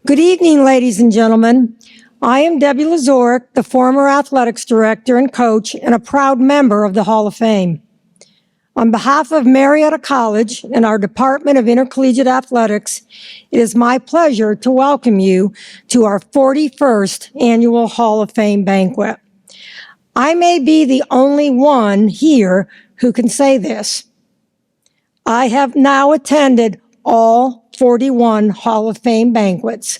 Good evening, ladies and gentlemen. I am Debbie Lazoric, the former athletics director and coach and a proud member of the Hall of Fame. On behalf of Marietta College and our Department of Intercollegiate Athletics, it is my pleasure to welcome you to our 41st Annual Hall of Fame banquet. I may be the only one here who can say this. I have now attended all 41 Hall of Fame banquets,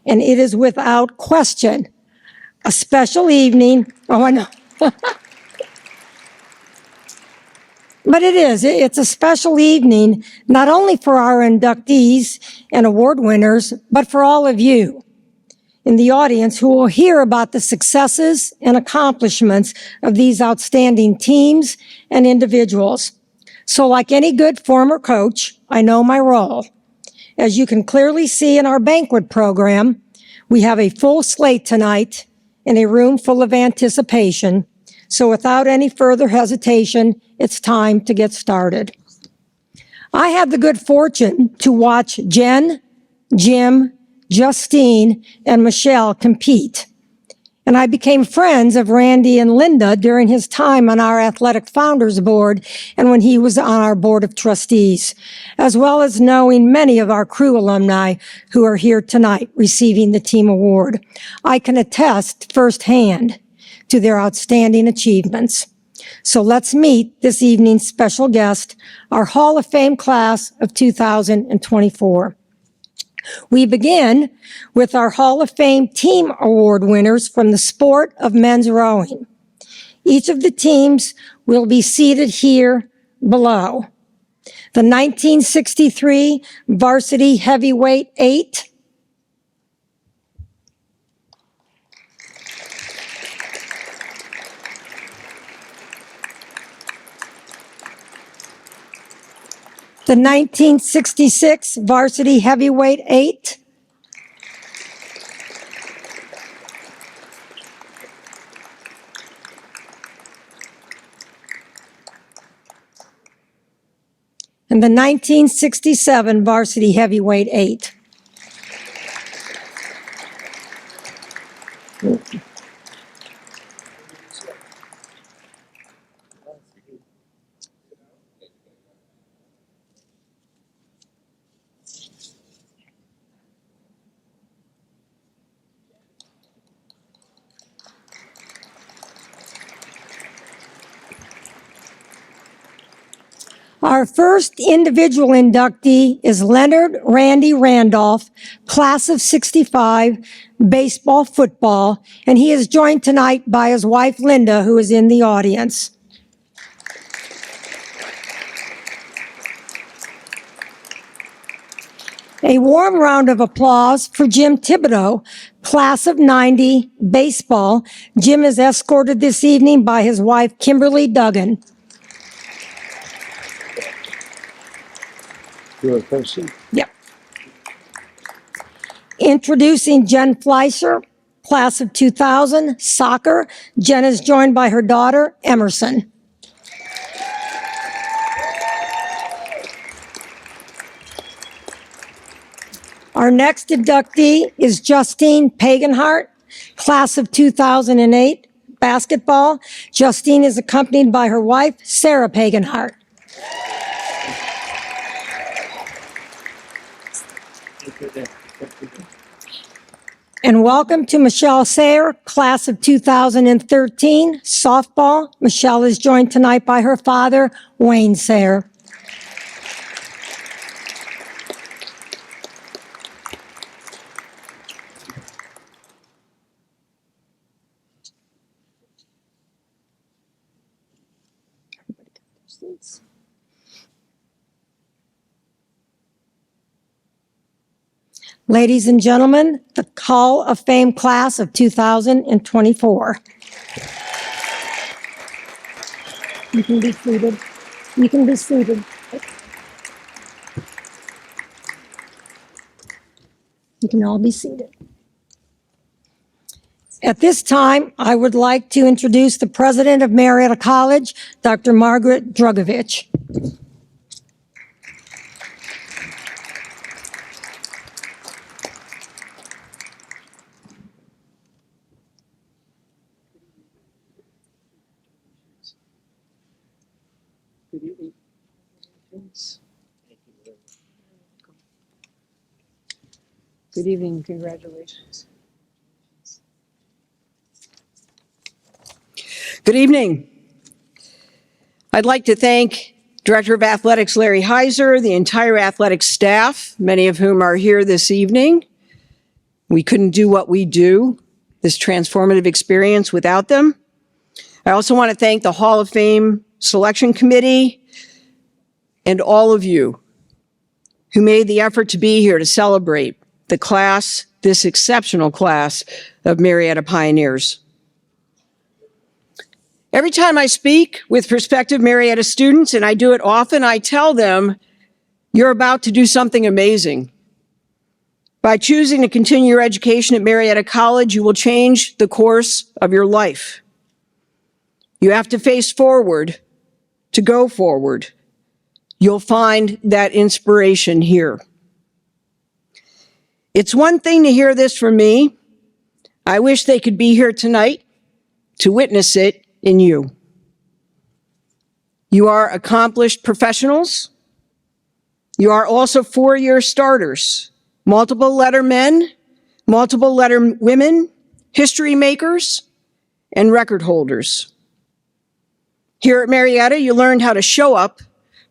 and it is without question a special evening. Oh, I know. But it's a special evening, not only for our inductees and award winners, but for all of you in the audience who will hear about the successes and accomplishments of these outstanding teams and individuals. So like any good former coach, I know my role. As you can clearly see in our banquet program, we have a full slate tonight and a room full of anticipation. So without any further hesitation, it's time to get started. I had the good fortune to watch Jen, Jim, Justine, and Michelle compete. And I became friends of Randy and Linda during his time on our Athletic Founders Board and when he was on our Board of Trustees, as well as knowing many of our crew alumni who are here tonight receiving the team award. I can attest firsthand to their outstanding achievements. So let's meet this evening's special guest, our Hall of Fame class of 2024. We begin with our Hall of Fame team award winners from the sport of men's rowing. Each of the teams will be seated here below. The 1963 varsity heavyweight 8, the 1966 varsity heavyweight 8, and the 1967 varsity heavyweight 8. Our first individual inductee is Leonard Randy Randolph, class of 65, baseball, football, and he is joined tonight by his wife, Linda, who is in the audience. A warm round of applause for Jim Thibodeau, class of 90, baseball. Jim is escorted this evening by his wife, Kimberly Duggan. Yep. Introducing Jen Fleischer, class of 2000, soccer. Jen is joined by her daughter, Emerson. Our next inductee is Justine Paganhart, class of 2008, basketball. Justine is accompanied by her wife, Sarah Paganhart. And welcome to Michelle Sayer, class of 2013, softball. Michelle is joined tonight by her father, Wayne Sayer. Ladies and gentlemen, the Hall of Fame class of 2024. You can be seated. You can be seated. You can all be seated. At this time, I would like to introduce the president of Marietta College, Dr. Margaret Drugovich. Good evening. Good evening, congratulations. Good evening. I'd like to thank Director of Athletics Larry Heiser, the entire athletics staff, many of whom are here this evening. We couldn't do what we do, this transformative experience, without them. I also want to thank the Hall of Fame Selection Committee and all of you who made the effort to be here to celebrate the class, this exceptional class of Marietta pioneers. Every time I speak with prospective Marietta students, and I do it often, I tell them, you're about to do something amazing. By choosing to continue your education at Marietta College, you will change the course of your life. You have to face forward to go forward. You'll find that inspiration here. It's one thing to hear this from me. I wish they could be here tonight to witness it in you. You are accomplished professionals. You are also four-year starters, multiple letter men, multiple letter women, history makers, and record holders. Here at Marietta, you learned how to show up,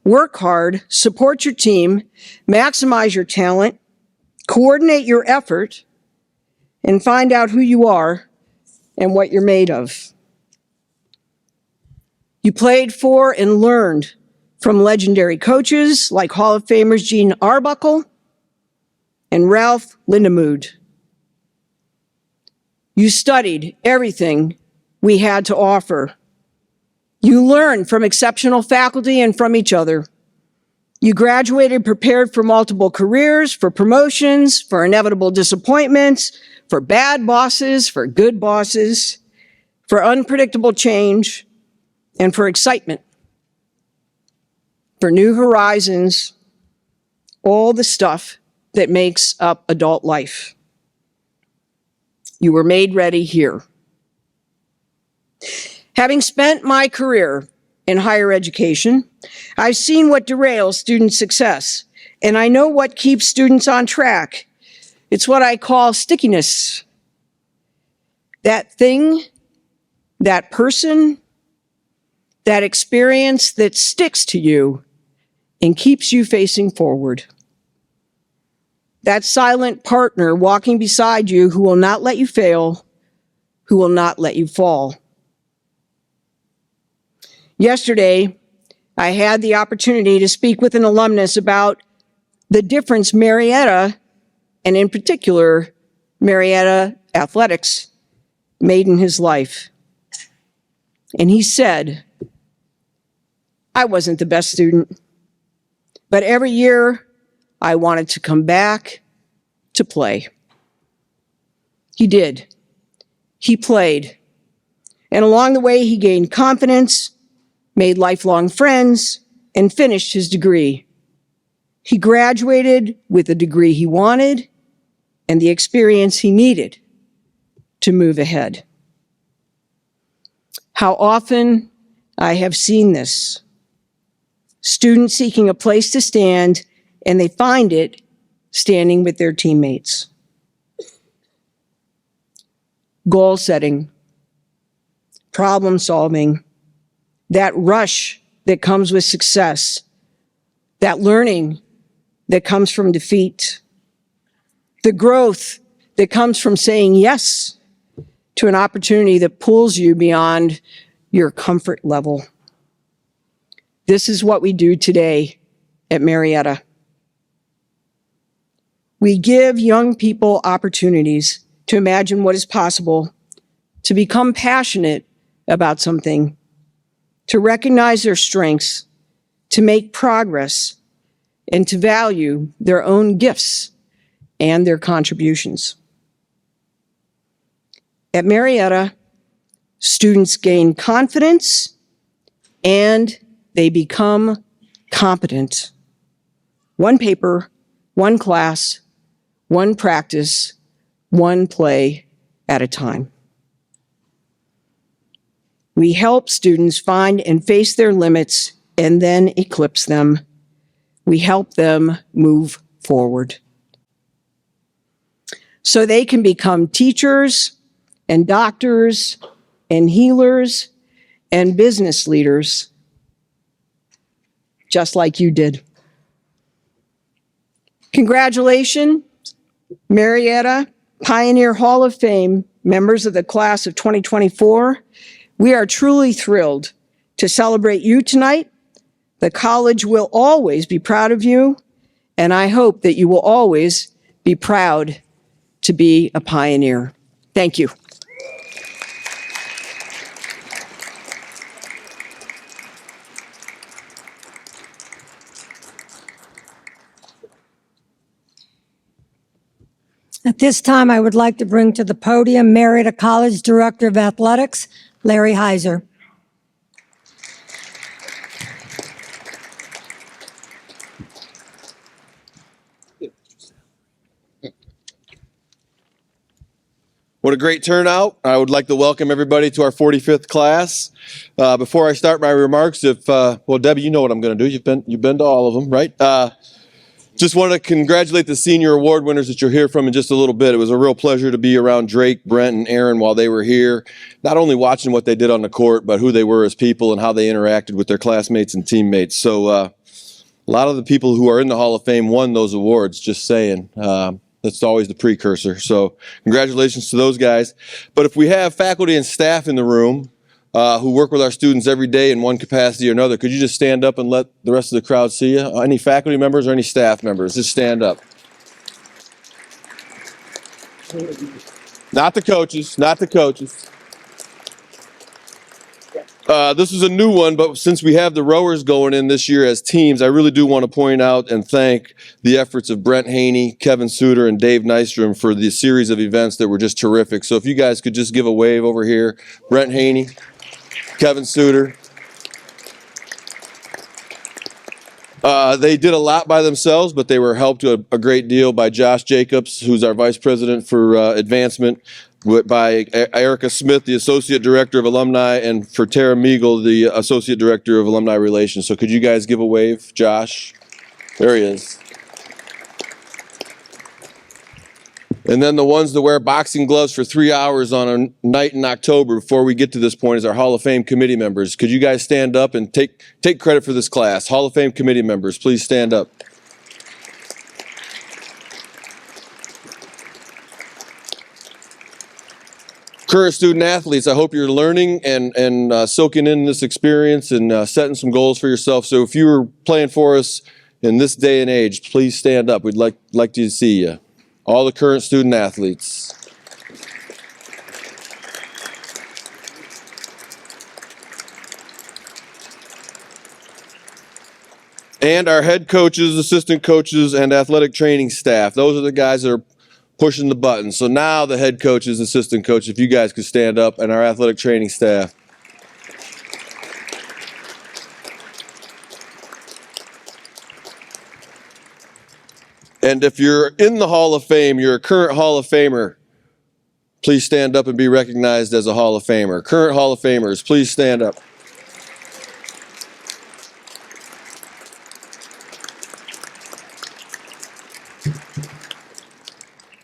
work hard, support your team, maximize your talent, coordinate your effort, and find out who you are and what you're made of. You played for and learned from legendary coaches like Hall of Famers Gene Arbuckle and Ralph Lindemood. You studied everything we had to offer. You learned from exceptional faculty and from each other. You graduated prepared for multiple careers, for promotions, for inevitable disappointments, for bad bosses, for good bosses, for unpredictable change, and for excitement, for new horizons, all the stuff that makes up adult life. You were made ready here. Having spent my career in higher education, I've seen what derails student success, and I know what keeps students on track. It's what I call stickiness. That thing, that person, that experience that sticks to you and keeps you facing forward. That silent partner walking beside you who will not let you fail, who will not let you fall. Yesterday, I had the opportunity to speak with an alumnus about the difference Marietta, and in particular, Marietta athletics, made in his life. And he said, I wasn't the best student, but every year I wanted to come back to play. He did. He played. And along the way, he gained confidence, made lifelong friends, and finished his degree. He graduated with the degree he wanted and the experience he needed to move ahead. How often I have seen this. Students seeking a place to stand, and they find it standing with their teammates. Goal setting, problem solving, that rush that comes with success, that learning that comes from defeat, the growth that comes from saying yes to an opportunity that pulls you beyond your comfort level. This is what we do today at Marietta. We give young people opportunities to imagine what is possible, to become passionate about something, to recognize their strengths, to make progress, and to value their own gifts and their contributions. At Marietta, students gain confidence and they become competent. One paper, one class, one practice, one play at a time. We help students find and face their limits and then eclipse them. We help them move forward so they can become teachers and doctors and healers and business leaders, just like you did. Congratulations, Marietta Pioneer Hall of Fame members of the class of 2024. We are truly thrilled to celebrate you tonight. The college will always be proud of you, and I hope that you will always be proud to be a pioneer. Thank you. At this time, I would like to bring to the podium Marietta College Director of Athletics, Larry Heiser. What a great turnout. I would like to welcome everybody to our 45th class. Before I start my remarks, well, Debbie, you know what I'm going to do. You've been to all of them, right? Just want to congratulate the senior award winners that you'll hear from in just a little bit. It was a real pleasure to be around Drake, Brent, and Aaron while they were here, not only watching what they did on the court, but who they were as people and how they interacted with their classmates and teammates. So a lot of the people who are in the Hall of Fame won those awards, just saying. That's always the precursor. So congratulations to those guys. But if we have faculty and staff in the room who work with our students every day in one capacity or another, could you just stand up and let the rest of the crowd see you? Any faculty members or any staff members, just stand up. Not the coaches, not the coaches. This is a new one, but since we have the rowers going in this year as teams, I really do want to point out and thank the efforts of Brent Haney, Kevin Suter, and Dave Nystrom for the series of events that were just terrific. So if you guys could just give a wave over here. Brent Haney, Kevin Suter. They did a lot by themselves, but they were helped a great deal by Josh Jacobs, who's our Vice President for Advancement, by Erica Smith, the Associate Director of Alumni, and for Tara Meagle, the Associate Director of Alumni Relations. So could you guys give a wave, Josh? There he is. And then the ones that wear boxing gloves for 3 hours on a night in October before we get to this point is our Hall of Fame committee members. Could you guys stand up and take credit for this class? Hall of Fame committee members, please stand up. Current student athletes, I hope you're learning and soaking in this experience and setting some goals for yourself. So if you were playing for us in this day and age, please stand up. We'd like to see you. All the current student athletes. And our head coaches, assistant coaches, and athletic training staff. Those are the guys that are pushing the buttons. So now the head coaches, assistant coaches, if you guys could stand up, and our athletic training staff. And if you're in the Hall of Fame, you're a current Hall of Famer, please stand up and be recognized as a Hall of Famer. Current Hall of Famers, please stand up.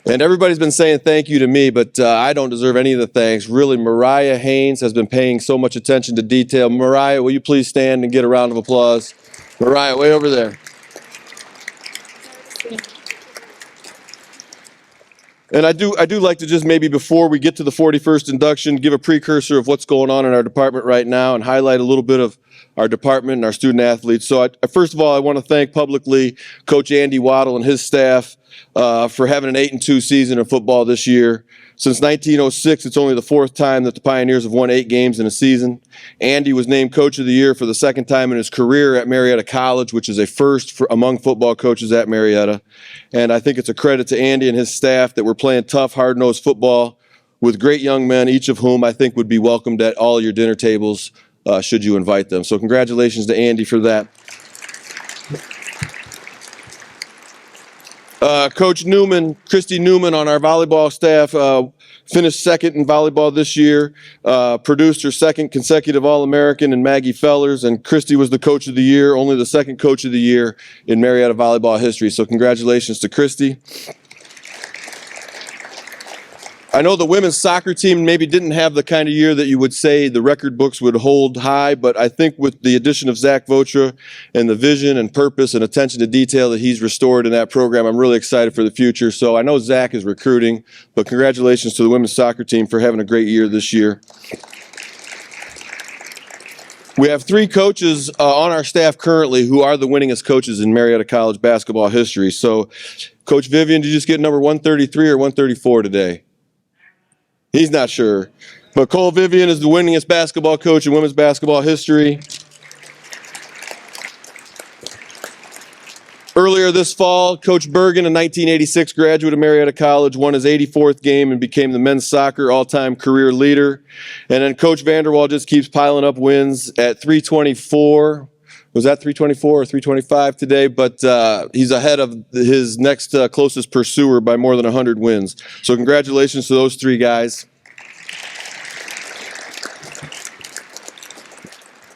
And everybody's been saying thank you to me, but I don't deserve any of the thanks. Really, Mariah Haynes has been paying so much attention to detail. Mariah, will you please stand and get a round of applause? Mariah, way over there. And I do like to just maybe before we get to the 41st induction, give a precursor of what's going on in our department right now and highlight a little bit of our department and our student athletes. So first of all, I want to thank publicly Coach Andy Waddle and his staff for having an 8-2 season of football this year. Since 1906, it's only the fourth time that the Pioneers have won 8 games in a season. Andy was named Coach of the Year for the second time in his career at Marietta College, which is a first among football coaches at Marietta. And I think it's a credit to Andy and his staff that we're playing tough, hard-nosed football with great young men, each of whom I think would be welcomed at all your dinner tables should you invite them. So congratulations to Andy for that. Coach Newman, Christy Newman on our volleyball staff, finished second in volleyball this year, produced her second consecutive All-American in Maggie Fellers, and Christy was the coach of the year, only the second coach of the year in Marietta volleyball history. So congratulations to Christy. I know the women's soccer team maybe didn't have the kind of year that you would say the record books would hold high, but I think with the addition of Zach Votra and the vision and purpose and attention to detail that he's restored in that program, I'm really excited for the future. So I know Zach is recruiting, but congratulations to the women's soccer team for having a great year this year. We have 3 coaches on our staff currently who are the winningest coaches in Marietta College basketball history. So Coach Vivian, did you just get number 133 or 134 today? He's not sure. But Cole Vivian is the winningest basketball coach in women's basketball history. Earlier this fall, Coach Bergen, a 1986 graduate of Marietta College, won his 84th game and became the men's soccer all-time career leader. And then Coach Vanderwall just keeps piling up wins at 324. Was that 324 or 325 today? But he's ahead of his next closest pursuer by more than 100 wins. So congratulations to those 3 guys.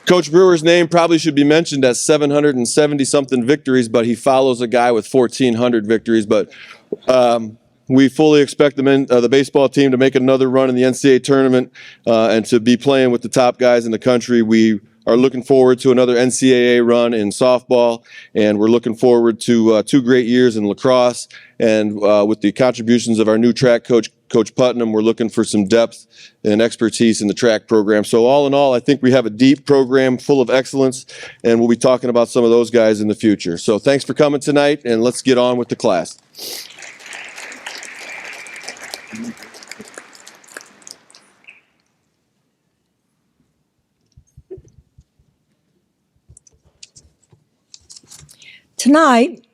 Coach Brewer's name probably should be mentioned as 770-something victories, but he follows a guy with 1,400 victories. But we fully expect the baseball team to make another run in the NCAA tournament and to be playing with the top guys in the country. We are looking forward to another NCAA run in softball, and we're looking forward to 2 great years in lacrosse. And with the contributions of our new track coach, Coach Putnam, we're looking for some depth and expertise in the track program. So all in all, I think we have a deep program full of excellence, and we'll be talking about some of those guys in the future. So thanks for coming tonight, and let's get on with the class. Tonight,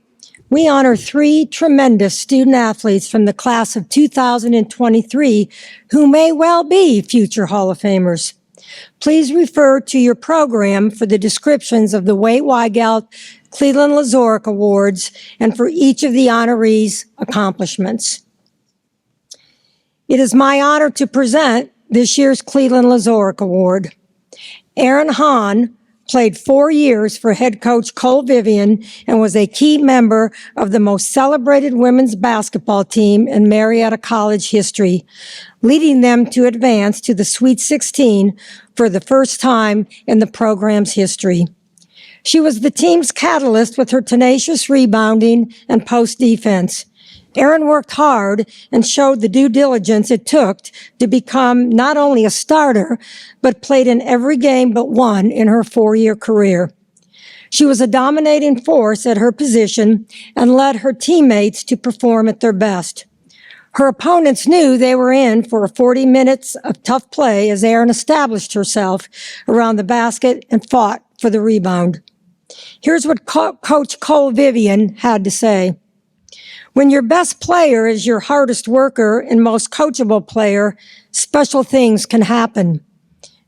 we honor 3 tremendous student athletes from the class of 2023 who may well be future Hall of Famers. Please refer to your program for the descriptions of the Wade Weigelt Cleveland Lazoric Awards and for each of the honorees' accomplishments. It is my honor to present this year's Cleveland Lazoric Award. Aaron Hahn played 4 years for head coach Cole Vivian and was a key member of the most celebrated women's basketball team in Marietta College history, leading them to advance to the Sweet 16 for the first time in the program's history. She was the team's catalyst with her tenacious rebounding and post defense. Erin worked hard and showed the due diligence it took to become not only a starter, but played in every game but one in her 4-year career. She was a dominating force at her position and led her teammates to perform at their best. Her opponents knew they were in for 40 minutes of tough play as Erin established herself around the basket and fought for the rebound. Here's what Coach Cole Vivian had to say. When your best player is your hardest worker and most coachable player, special things can happen.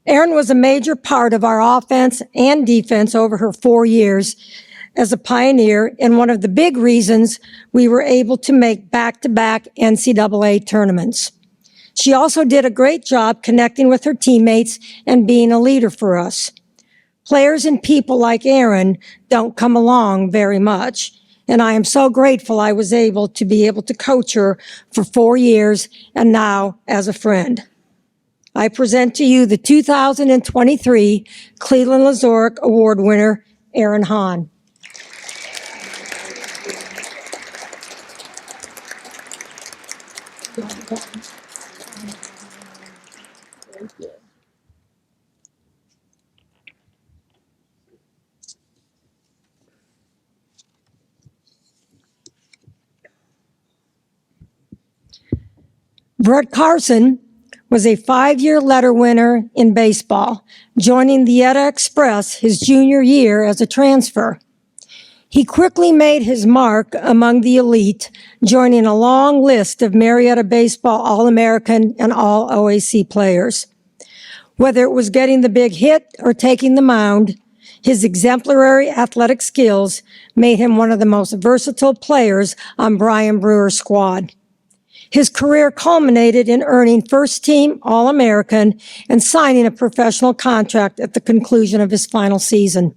Erin was a major part of our offense and defense over her 4 years as a pioneer and one of the big reasons we were able to make back-to-back NCAA tournaments. She also did a great job connecting with her teammates and being a leader for us. Players and people like Erin don't come along very much. And I am so grateful I was able to coach her for 4 years and now as a friend. I present to you the 2023 Cleveland Lazoric Award winner, Aaron Hahn. Brett Carson was a 5-year letter winner in baseball, joining the Yetta Express his junior year as a transfer. He quickly made his mark among the elite, joining a long list of Marietta baseball All-American and All-OAC players. Whether it was getting the big hit or taking the mound, His exemplary athletic skills made him one of the most versatile players on Brian Brewer's squad. His career culminated in earning first-team All-American and signing a professional contract at the conclusion of his final season.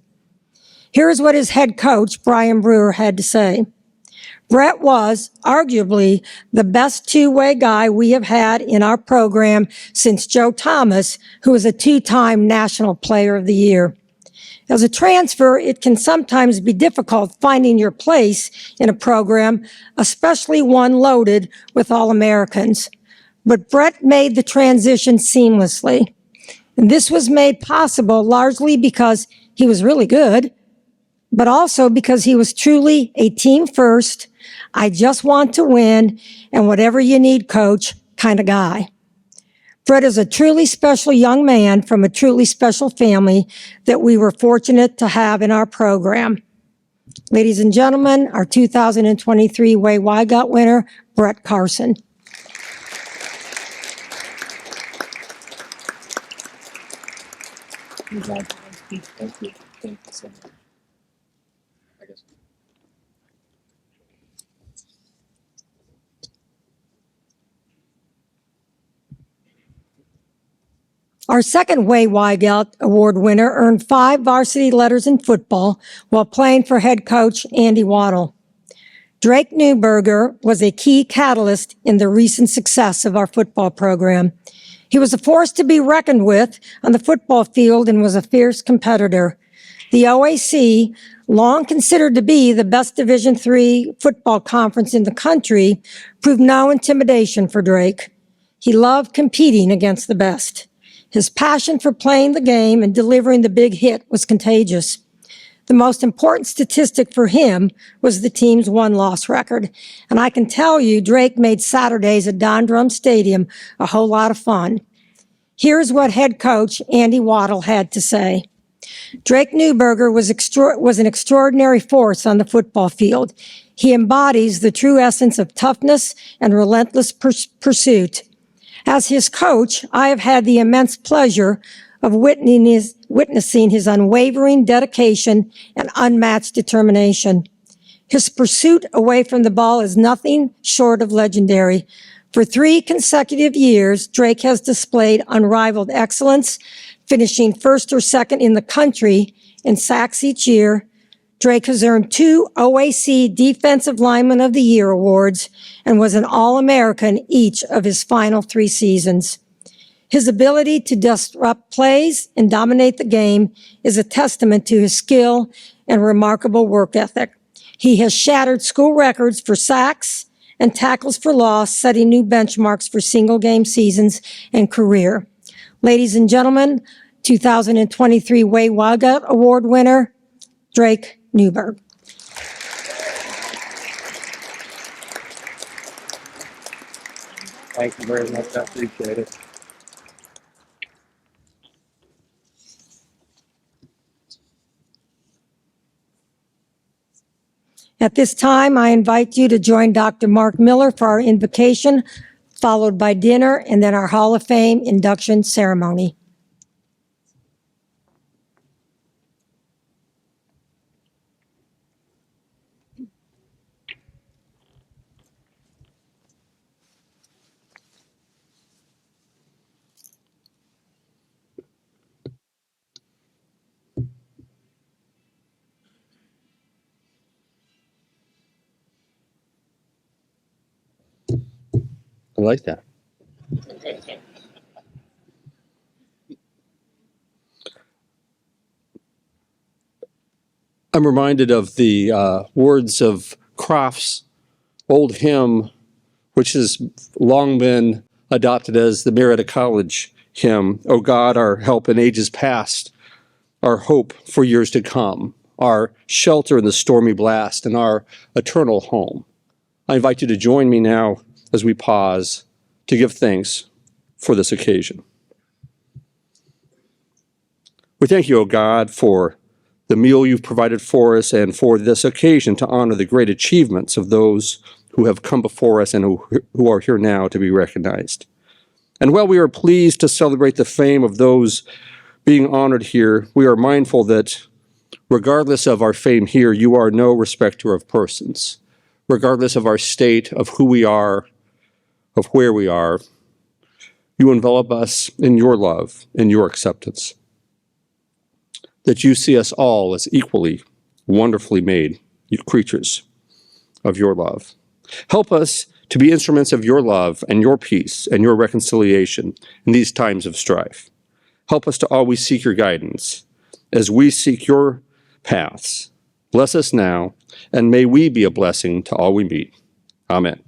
Here is what his head coach, Brian Brewer, had to say. Brett was arguably the best two-way guy we have had in our program since Joe Thomas, who was a two-time National Player of the Year. As a transfer, it can sometimes be difficult finding your place in a program, especially one loaded with All-Americans. But Brett made the transition seamlessly. And this was made possible largely because he was really good, but also because he was truly a team first, I just want to win, and whatever you need, coach, kind of guy. Brett is a truly special young man from a truly special family that we were fortunate to have in our program. Ladies and gentlemen, our 2023 Way Wygott winner, Brett Carson. Congratulations. Thank you. Thank you so much. Our second Way Wygott Award winner earned 5 varsity letters in football while playing for head coach Andy Waddle. Drake Newberger was a key catalyst in the recent success of our football program. He was a force to be reckoned with on the football field and was a fierce competitor. The OAC, long considered to be the best Division III football conference in the country, proved no intimidation for Drake. He loved competing against the best. His passion for playing the game and delivering the big hit was contagious. The most important statistic for him was the team's win-loss record. And I can tell you, Drake made Saturdays at Don Drum Stadium a whole lot of fun. Here's what head coach Andy Waddle had to say. Drake Newberger was an extraordinary force on the football field. He embodies the true essence of toughness and relentless pursuit. As his coach, I have had the immense pleasure of witnessing his unwavering dedication and unmatched determination. His pursuit away from the ball is nothing short of legendary. For 3 consecutive years, Drake has displayed unrivaled excellence, finishing first or second in the country in sacks each year. Drake has earned 2 OAC Defensive Lineman of the Year awards and was an All-American each of his final 3 seasons. His ability to disrupt plays and dominate the game is a testament to his skill and remarkable work ethic. He has shattered school records for sacks and tackles for loss, setting new benchmarks for single-game seasons and career. Ladies and gentlemen, 2023 Way Wygott Award winner, Drake Newberg. Thank you very much. I appreciate it. At this time, I invite you to join Dr. Mark Miller for our invocation, followed by dinner and then our Hall of Fame induction ceremony. I like that. I'm reminded of the words of Croft's old hymn, which has long been adopted as the Marietta College hymn. O God, our help in ages past, our hope for years to come, our shelter in the stormy blast, and our eternal home. I invite you to join me now as we pause to give thanks for this occasion. We thank you, O God, for the meal you've provided for us and for this occasion to honor the great achievements of those who have come before us and who are here now to be recognized. And while we are pleased to celebrate the fame of those being honored here, we are mindful that Regardless of our fame here, you are no respecter of persons. Regardless of our state, of who we are, of where we are, you envelop us in your love, in your acceptance. That you see us all as equally, wonderfully made creatures of your love. Help us to be instruments of your love and your peace and your reconciliation in these times of strife. Help us to always seek your guidance as we seek your paths. Bless us now, and may we be a blessing to all we meet. Amen.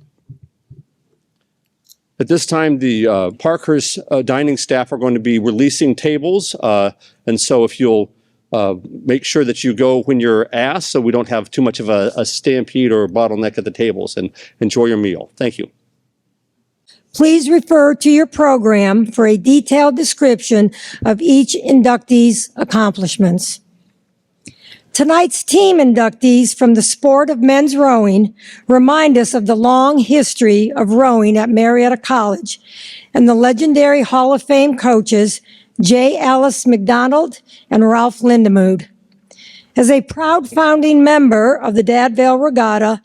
At this time, the Parkhurst dining staff are going to be releasing tables, and so if you'll make sure that you go when you're asked so we don't have too much of a stampede or a bottleneck at the tables, and enjoy your meal. Thank you. Please refer to your program for a detailed description of each inductee's accomplishments. Tonight's team inductees from the sport of men's rowing remind us of the long history of rowing at Marietta College and the legendary Hall of Fame coaches J. Ellis McDonald and Ralph Lindemood. As a proud founding member of the Dadvale Regatta,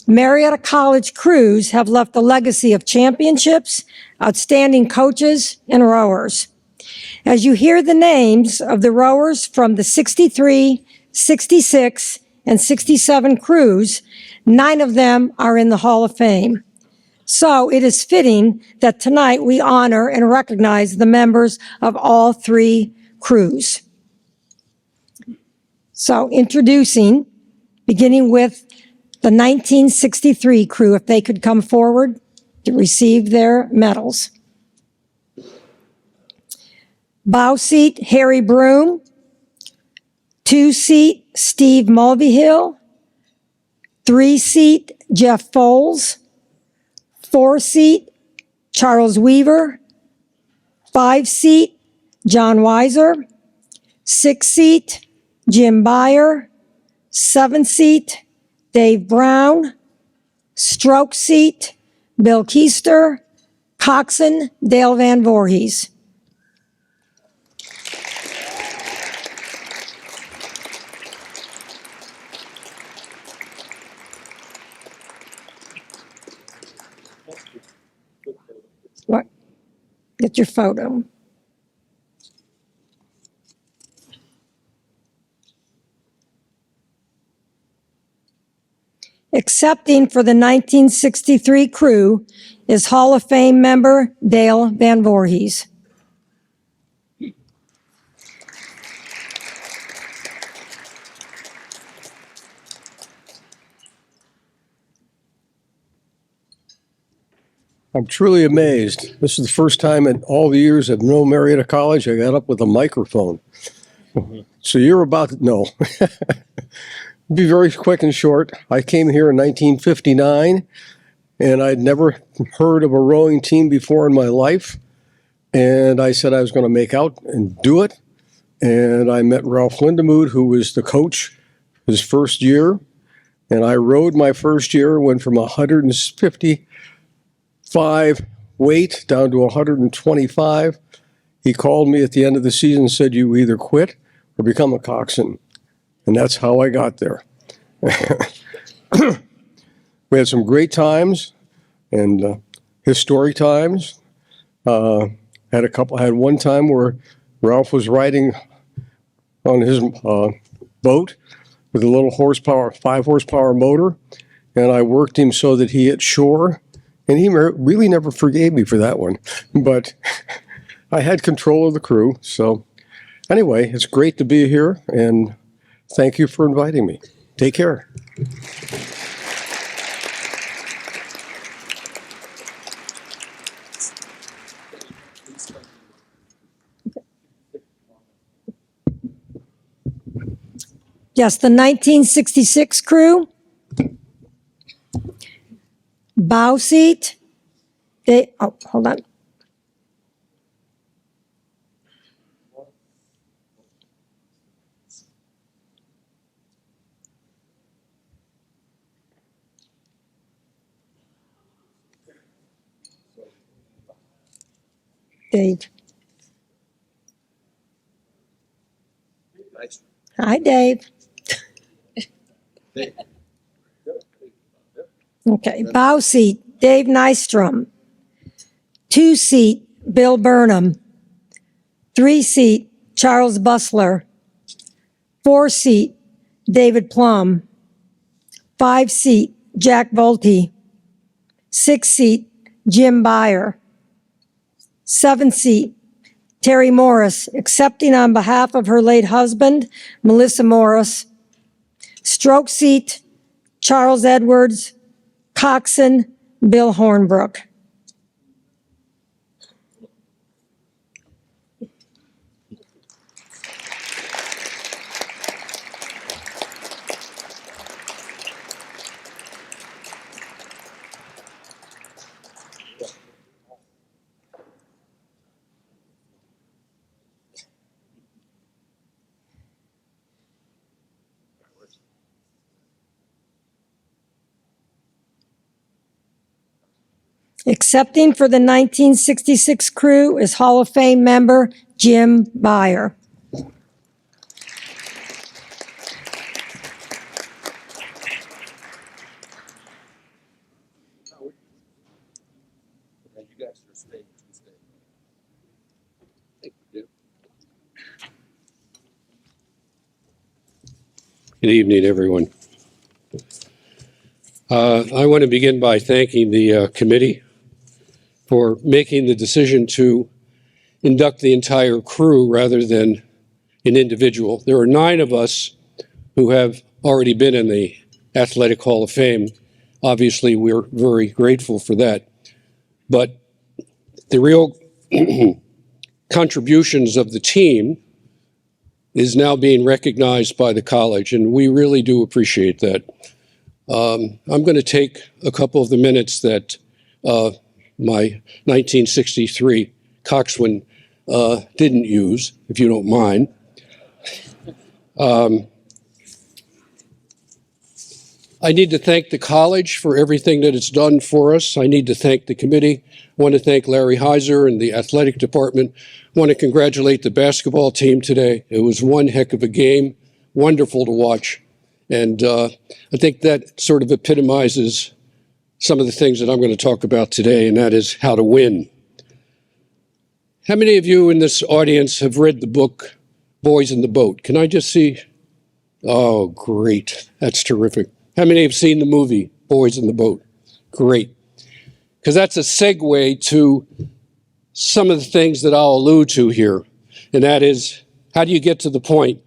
Marietta College crews have left a legacy of championships, outstanding coaches, and rowers. As you hear the names of the rowers from the 63, 66, and 67 crews, 9 of them are in the Hall of Fame. So it is fitting that tonight we honor and recognize the members of all 3 crews. So introducing, beginning with the 1963 crew, if they could come forward to receive their medals. Bow seat, Harry Broom. 2 seat, Steve Mulvihill. 3 seat, Jeff Foles. 4 seat, Charles Weaver. 5 seat, John Weiser. 6 seat, Jim Byer. 7 seat, Dave Brown. Stroke seat, Bill Keister. Coxswain, Dale Van Voorhees. What? Get your photo. Accepting for the 1963 crew is Hall of Fame member Dale Van Voorhees. I'm truly amazed. This is the first time in all the years I've known Marietta College I got up with a microphone. So you're about to know. Be very quick and short. I came here in 1959, and I'd never heard of a rowing team before in my life. And I said I was going to make out and do it. And I met Ralph Lindemood, who was the coach his first year. And I rowed my first year, went from 155 weight down to 125. He called me at the end of the season and said, you either quit or become a coxswain. And that's how I got there. We had some great times and historic times. Had one time where Ralph was riding on his boat with a little 5 horsepower motor, and I worked him so that he hit shore, and he really never forgave me for that one. But I had control of the crew. So anyway, it's great to be here, and thank you for inviting me. Take care. Yes, the 1966 crew. Bow seat. Hold on. Dave. Hi, Dave. Okay, bow seat, Dave Nystrom. 2 seat, Bill Burnham. 3 seat, Charles Busler. 4 seat, David Plum. 5 seat, Jack Volte. 6 seat, Jim Byer. 7 seat, Terry Morris, accepting on behalf of her late husband, Melissa Morris. Stroke seat, Charles Edwards. Coxswain, Bill Hornbrook. Accepting for the 1966 crew is Hall of Fame member Jim Byer. Good evening, everyone. I want to begin by thanking the committee for making the decision to induct the entire crew rather than an individual. There are 9 of us who have already been in the Athletic Hall of Fame. Obviously, we're very grateful for that. But the real contributions of the team is now being recognized by the college, and we really do appreciate that. I'm going to take a couple of the minutes that my 1963 Coxswain didn't use, if you don't mind. I need to thank the college for everything that it's done for us. I need to thank the committee. I want to thank Larry Heiser and the athletic department. I want to congratulate the basketball team today. It was one heck of a game, wonderful to watch. And I think that sort of epitomizes some of the things that I'm going to talk about today, and that is how to win. How many of you in this audience have read the book, Boys in the Boat? Can I just see? Oh, great. That's terrific. How many have seen the movie, Boys in the Boat? Great. Because that's a segue to some of the things that I'll allude to here, and that is, how do you get to the point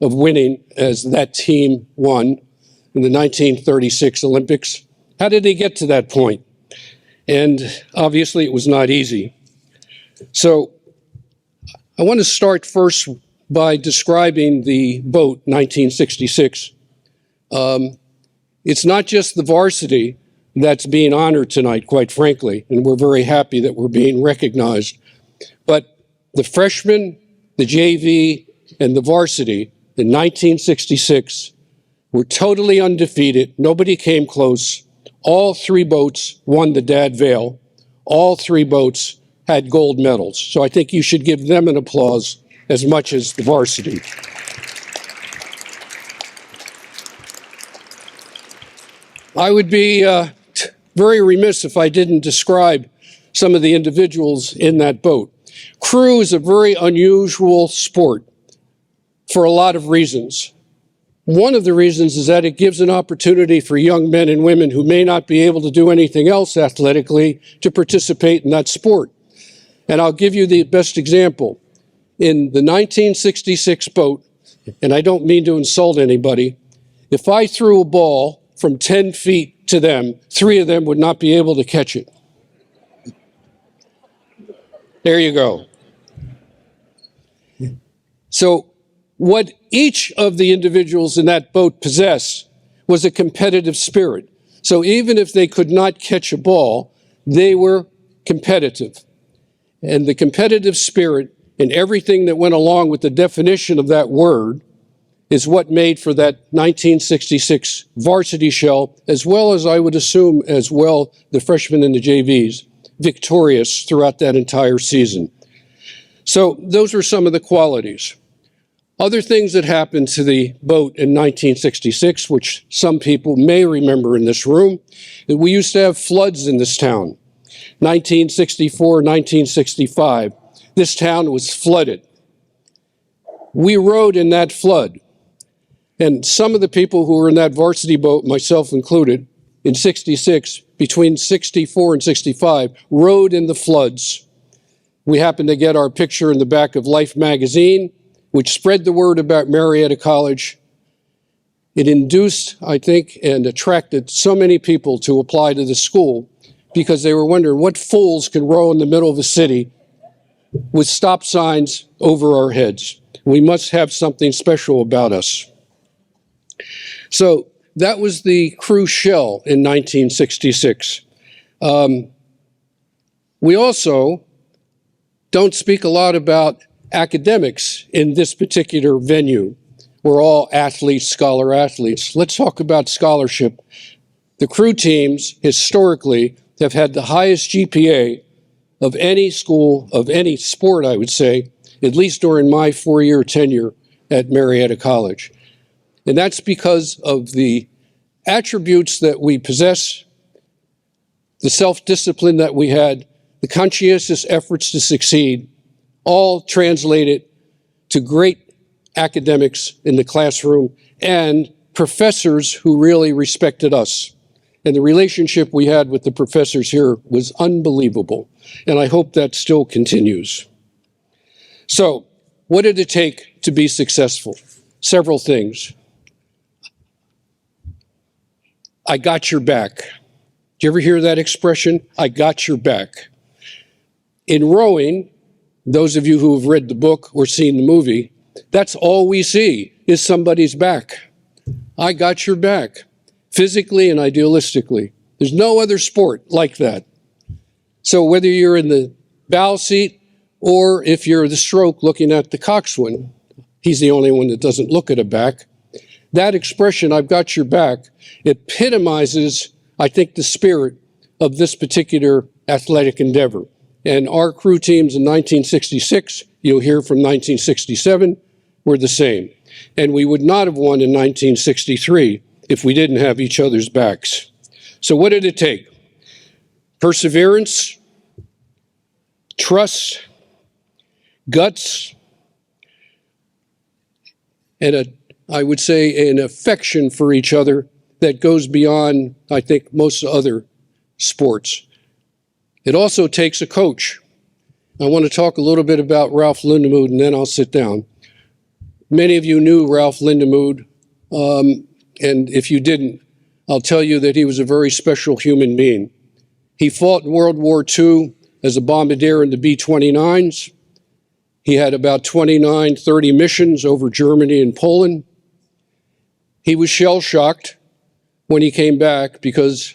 of winning as that team won in the 1936 Olympics? How did they get to that point? And obviously it was not easy. So I want to start first by describing the boat, 1966. It's not just the varsity that's being honored tonight, quite frankly, and we're very happy that we're being recognized. But the freshmen, the JV, and the varsity in 1966 were totally undefeated. Nobody came close. All 3 boats won the Dad Vail. All 3 boats had gold medals. So I think you should give them an applause as much as the varsity. I would be very remiss if I didn't describe some of the individuals in that boat. Crew is a very unusual sport for a lot of reasons. One of the reasons is that it gives an opportunity for young men and women who may not be able to do anything else athletically to participate in that sport. And I'll give you the best example. In the 1966 boat, and I don't mean to insult anybody, if I threw a ball from 10 feet to them, 3 of them would not be able to catch it. There you go. So what each of the individuals in that boat possessed was a competitive spirit. So even if they could not catch a ball, they were competitive. And the competitive spirit and everything that went along with the definition of that word is what made for that 1966 varsity shell, as well as I would assume as well the freshmen and the JVs, victorious throughout that entire season. So those are some of the qualities. Other things that happened to the boat in 1966, which some people may remember in this room, that we used to have floods in this town. 1964, 1965, this town was flooded. We rode in that flood. And some of the people who were in that varsity boat, myself included, in 66, between 64 and 65, rode in the floods. We happened to get our picture in the back of Life magazine, which spread the word about Marietta College. It induced, I think, and attracted so many people to apply to the school because they were wondering what fools can row in the middle of the city with stop signs over our heads. We must have something special about us. So that was the cruise shell in 1966. We also don't speak a lot about academics in this particular venue. We're all athletes, scholar athletes. Let's talk about scholarship. The crew teams historically have had the highest GPA of any school, of any sport, I would say, at least during my 4-year tenure at Marietta College. And that's because of the attributes that we possess, the self-discipline that we had, the conscientious efforts to succeed, all translated to great academics in the classroom and professors who really respected us. And the relationship we had with the professors here was unbelievable. And I hope that still continues. So, what did it take to be successful? Several things. I got your back. Do you ever hear that expression? I got your back. In rowing, those of you who have read the book or seen the movie, that's all we see is somebody's back. I got your back, physically and idealistically. There's no other sport like that. So whether you're in the bow seat or if you're the stroke looking at the coxswain, he's the only one that doesn't look at a back. That expression, I've got your back, epitomizes, I think, the spirit of this particular athletic endeavor. And our crew teams in 1966, you'll hear from 1967, were the same. And we would not have won in 1963 if we didn't have each other's backs. So what did it take? Perseverance, trust, guts, and I would say an affection for each other that goes beyond, I think, most other sports. It also takes a coach. I want to talk a little bit about Ralph Lindemood, and then I'll sit down. Many of you knew Ralph Lindemood, and if you didn't, I'll tell you that he was a very special human being. He fought in World War II as a bombardier in the B-29s. He had about 29, 30 missions over Germany and Poland. He was shell-shocked when he came back because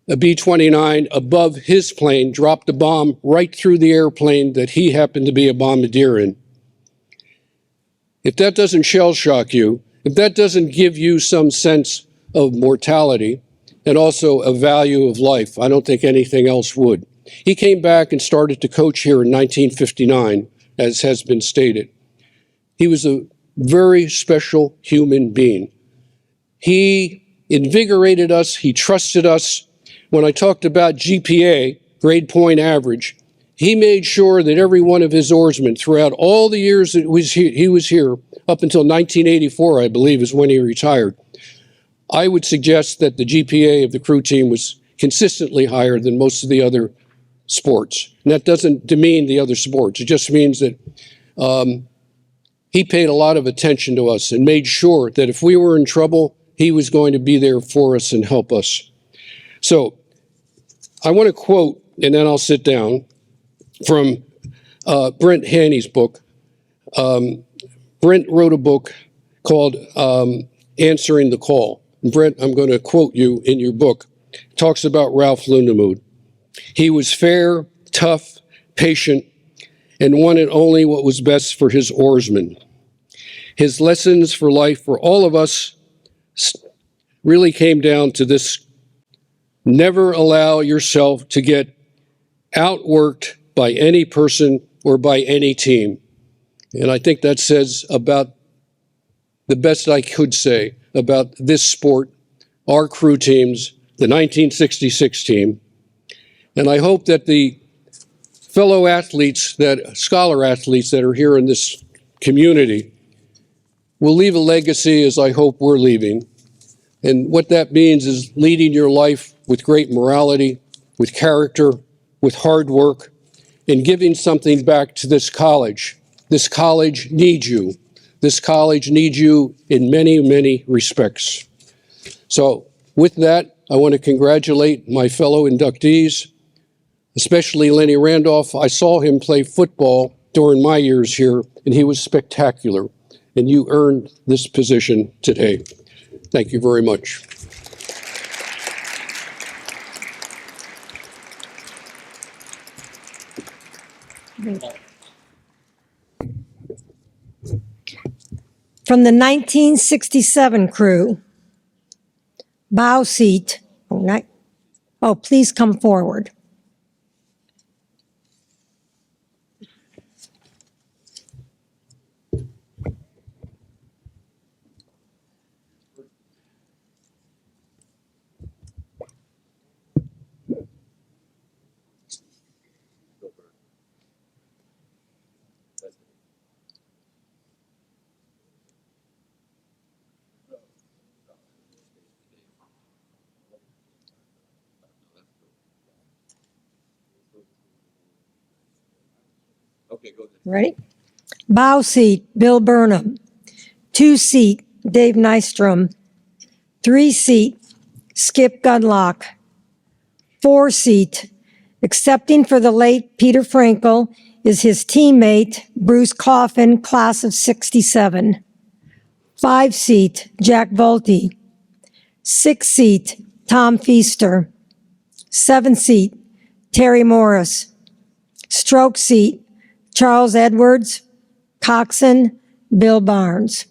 a B-29 above his plane dropped a bomb right through the airplane that he happened to be a bombardier in. If that doesn't shell-shock you, if that doesn't give you some sense of mortality and also a value of life, I don't think anything else would. He came back and started to coach here in 1959, as has been stated. He was a very special human being. He invigorated us, he trusted us. When I talked about GPA, grade point average, he made sure that every one of his oarsmen throughout all the years that he was here, up until 1984, I believe, is when he retired. I would suggest that the GPA of the crew team was consistently higher than most of the other sports. And that doesn't demean the other sports. It just means that he paid a lot of attention to us and made sure that if we were in trouble, he was going to be there for us and help us. So I want to quote, and then I'll sit down, from Brent Haney's book. Brent wrote a book called Answering the Call. And Brent, I'm going to quote you in your book. It talks about Ralph Lindemood. He was fair, tough, patient, and wanted only what was best for his oarsmen. His lessons for life for all of us really came down to this: never allow yourself to get outworked by any person or by any team. And I think that says about the best I could say about this sport, our crew teams, the 1966 team. And I hope that the fellow athletes, scholar athletes that are here in this community will leave a legacy as I hope we're leaving. And what that means is leading your life with great morality, with character, with hard work, and giving something back to this college. This college needs you. This college needs you in many, many respects. So with that, I want to congratulate my fellow inductees, especially Lenny Randolph. I saw him play football during my years here, and he was spectacular. And you earned this position today. Thank you very much. From the 1967 crew, bow seat. Please come forward. Ready? Bow seat, Bill Burnham. 2 seat, Dave Nystrom. 3 seat, Skip Gundlach. 4 seat, accepting for the late Peter Frankel is his teammate, Bruce Coffin, class of 67. 5 seat, Jack Volte. 6 seat, Tom Feaster. 7 seat, Terry Morris. Stroke seat, Charles Edwards. Coxswain, Bill Barnes.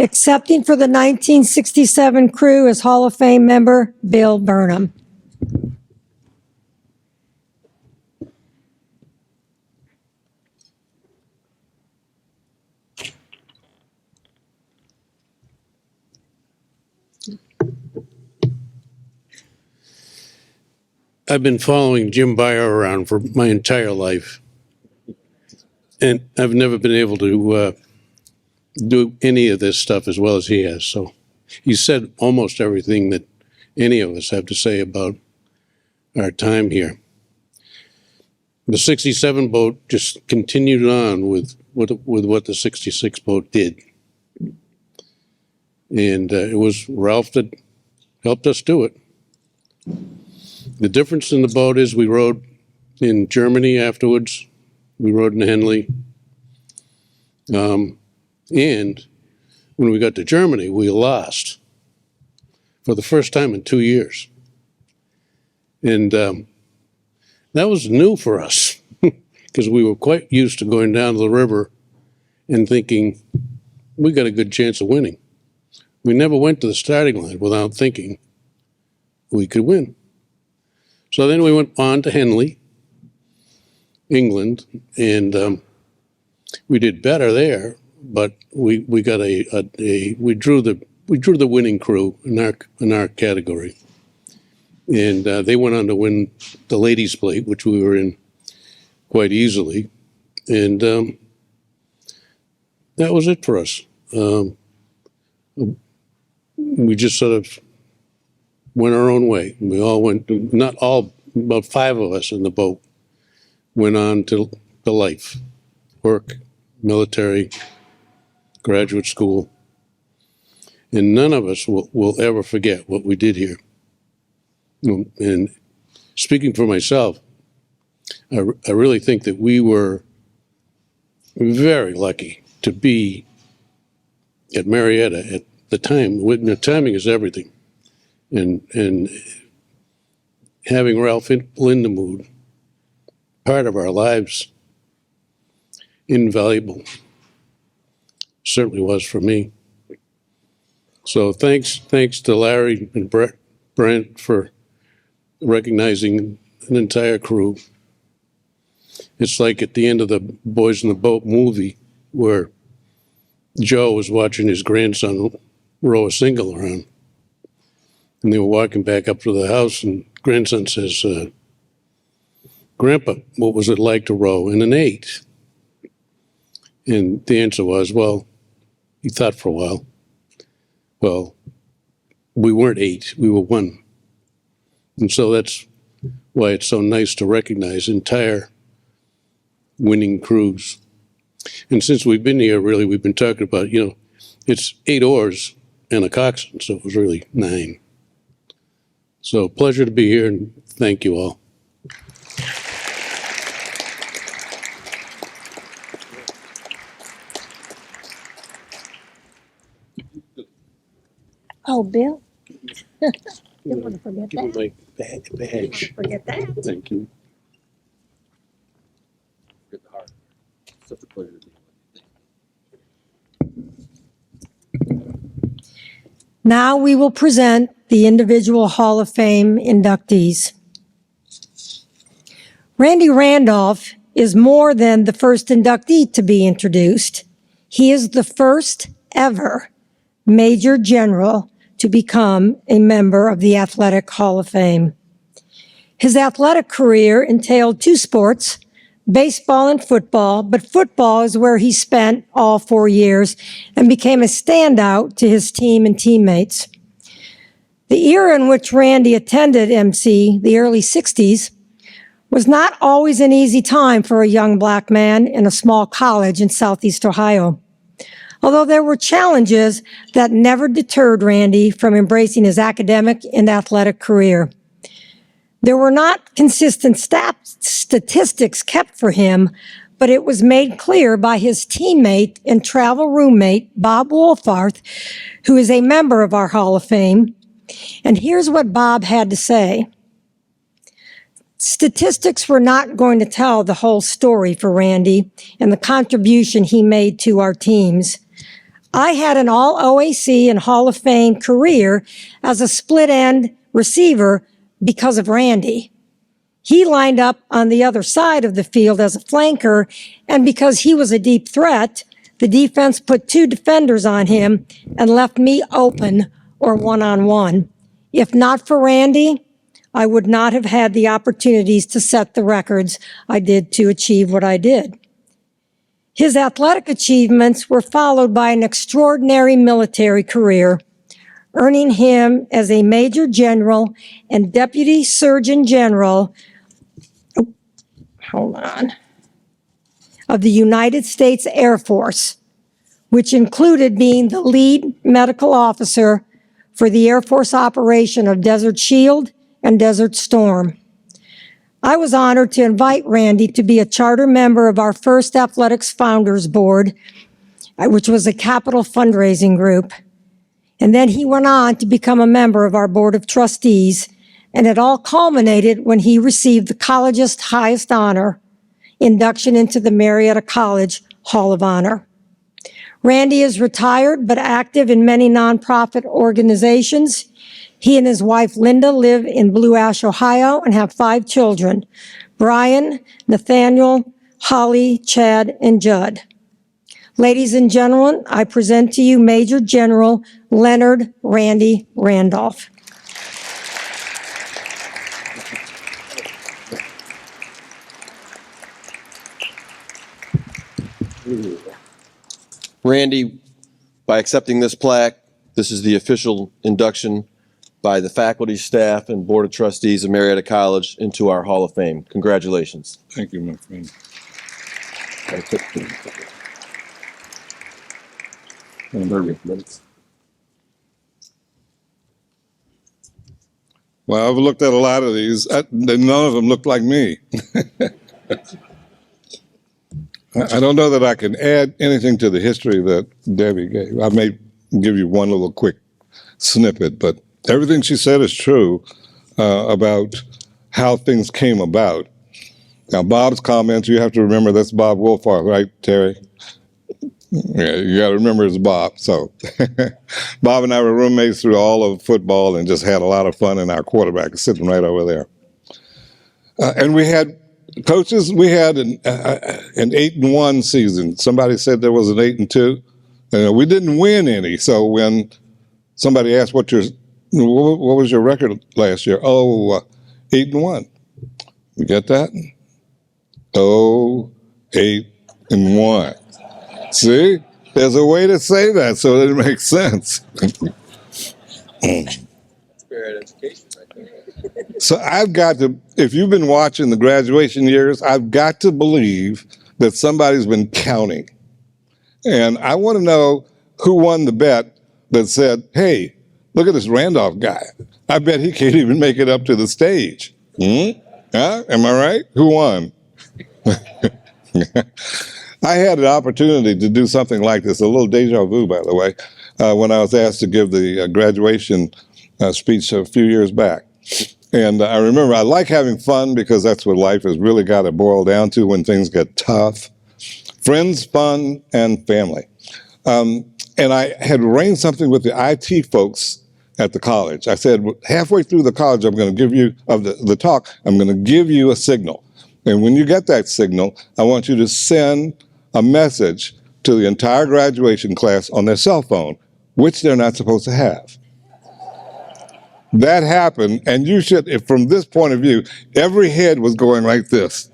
Accepting for the 1967 crew is Hall of Fame member Bill Burnham. I've been following Jim Beyer around for my entire life, and I've never been able to do any of this stuff as well as he has. So he said almost everything that any of us have to say about our time here. The 67 boat just continued on with what the 66 boat did. And it was Ralph that helped us do it. The difference in the boat is we rode in Germany afterwards. We rode in Henley. And when we got to Germany, we lost for the first time in 2 years. And that was new for us because we were quite used to going down to the river and thinking, we got a good chance of winning. We never went to the starting line without thinking we could win. So then we went on to Henley, England, and we did better there. But we got we drew the winning crew in our category, and they went on to win the ladies' plate, which we were in quite easily, and that was it for us. We just sort of went our own way. We all went, not all, about 5 of us in the boat went on to life, work, military, graduate school. And none of us will ever forget what we did here. And speaking for myself, I really think that we were very lucky to be at Marietta at the time. The timing is everything. And having Ralph Lindemood part of our lives, invaluable, certainly was for me. So thanks to Larry and Brent for recognizing an entire crew. It's like at the end of the Boys in the Boat movie where Joe was watching his grandson row a single around. And they were walking back up to the house, and grandson says, Grandpa, what was it like to row in an 8? And the answer was, well, he thought for a while. Well, we weren't 8, we were 1. And so that's why it's so nice to recognize entire winning crews. And since we've been here, really, we've been talking about, it's 8 oars and a coxswain, so it was really 9. So pleasure to be here, and thank you all. Oh, Bill? Didn't want to forget that. My badge. Forget that. Thank you. Such a pleasure to be Now we will present the individual Hall of Fame inductees. Randy Randolph is more than the first inductee to be introduced. He is the first ever Major General to become a member of the Athletic Hall of Fame. His athletic career entailed 2 sports, baseball and football, but football is where he spent all 4 years and became a standout to his team and teammates. The era in which Randy attended MC, the early 60s, was not always an easy time for a young black man in a small college in Southeast Ohio. Although there were challenges that never deterred Randy from embracing his academic and athletic career. There were not consistent statistics kept for him, but it was made clear by his teammate and travel roommate, Bob Wolfarth, who is a member of our Hall of Fame. And here's what Bob had to say. Statistics were not going to tell the whole story for Randy and the contribution he made to our teams. I had an all-OAC and Hall of Fame career as a split-end receiver because of Randy. He lined up on the other side of the field as a flanker, and because he was a deep threat, the defense put 2 defenders on him and left me open or one-on-one. If not for Randy, I would not have had the opportunities to set the records I did to achieve what I did. His athletic achievements were followed by an extraordinary military career, earning him as a Major General and Deputy Surgeon General, of the United States Air Force, which included being the lead medical officer for the Air Force operation of Desert Shield and Desert Storm. I was honored to invite Randy to be a charter member of our first Athletics Founders Board, which was a capital fundraising group. And then he went on to become a member of our Board of Trustees, and it all culminated when he received the college's highest honor, induction into the Marietta College Hall of Honor. Randy is retired but active in many nonprofit organizations. He and his wife, Linda, live in Blue Ash, Ohio, and have 5 children, Brian, Nathaniel, Holly, Chad, and Judd. Ladies and gentlemen, I present to you Major General Leonard Randy Randolph. Randy, by accepting this plaque, this is the official induction by the faculty, staff, and Board of Trustees of Marietta College into our Hall of Fame. Congratulations. Thank you, my friend. Well, I've looked at a lot of these. None of them look like me. I don't know that I can add anything to the history that Debbie gave. I may give you one little quick snippet, but everything she said is true about how things came about. Now, Bob's comments, you have to remember that's Bob Wolfart, right, Terry? Yeah, you got to remember it's Bob. So Bob and I were roommates through all of football and just had a lot of fun, and our quarterback is sitting right over there. And we had coaches, we had an 8-1 season. Somebody said there was an 8-2. We didn't win any. So when somebody asked what was your record last year? 8-1. You get that? 8-1. See, there's a way to say that so that it makes sense. So I've got to, if you've been watching the graduation years, I've got to believe that somebody's been counting. And I want to know who won the bet that said, hey, look at this Randolph guy. I bet he can't even make it up to the stage. Huh? Am I right? Who won? I had an opportunity to do something like this, a little deja vu, by the way, when I was asked to give the graduation speech a few years back. And I remember I like having fun because that's what life has really got to boil down to when things get tough. Friends, fun, and family. And I had arranged something with the IT folks at the college. I said, halfway through the college, I'm going to give you, of the talk, I'm going to give you a signal. And when you get that signal, I want you to send a message to the entire graduation class on their cell phone, which they're not supposed to have. That happened, and you should, if from this point of view, every head was going like this.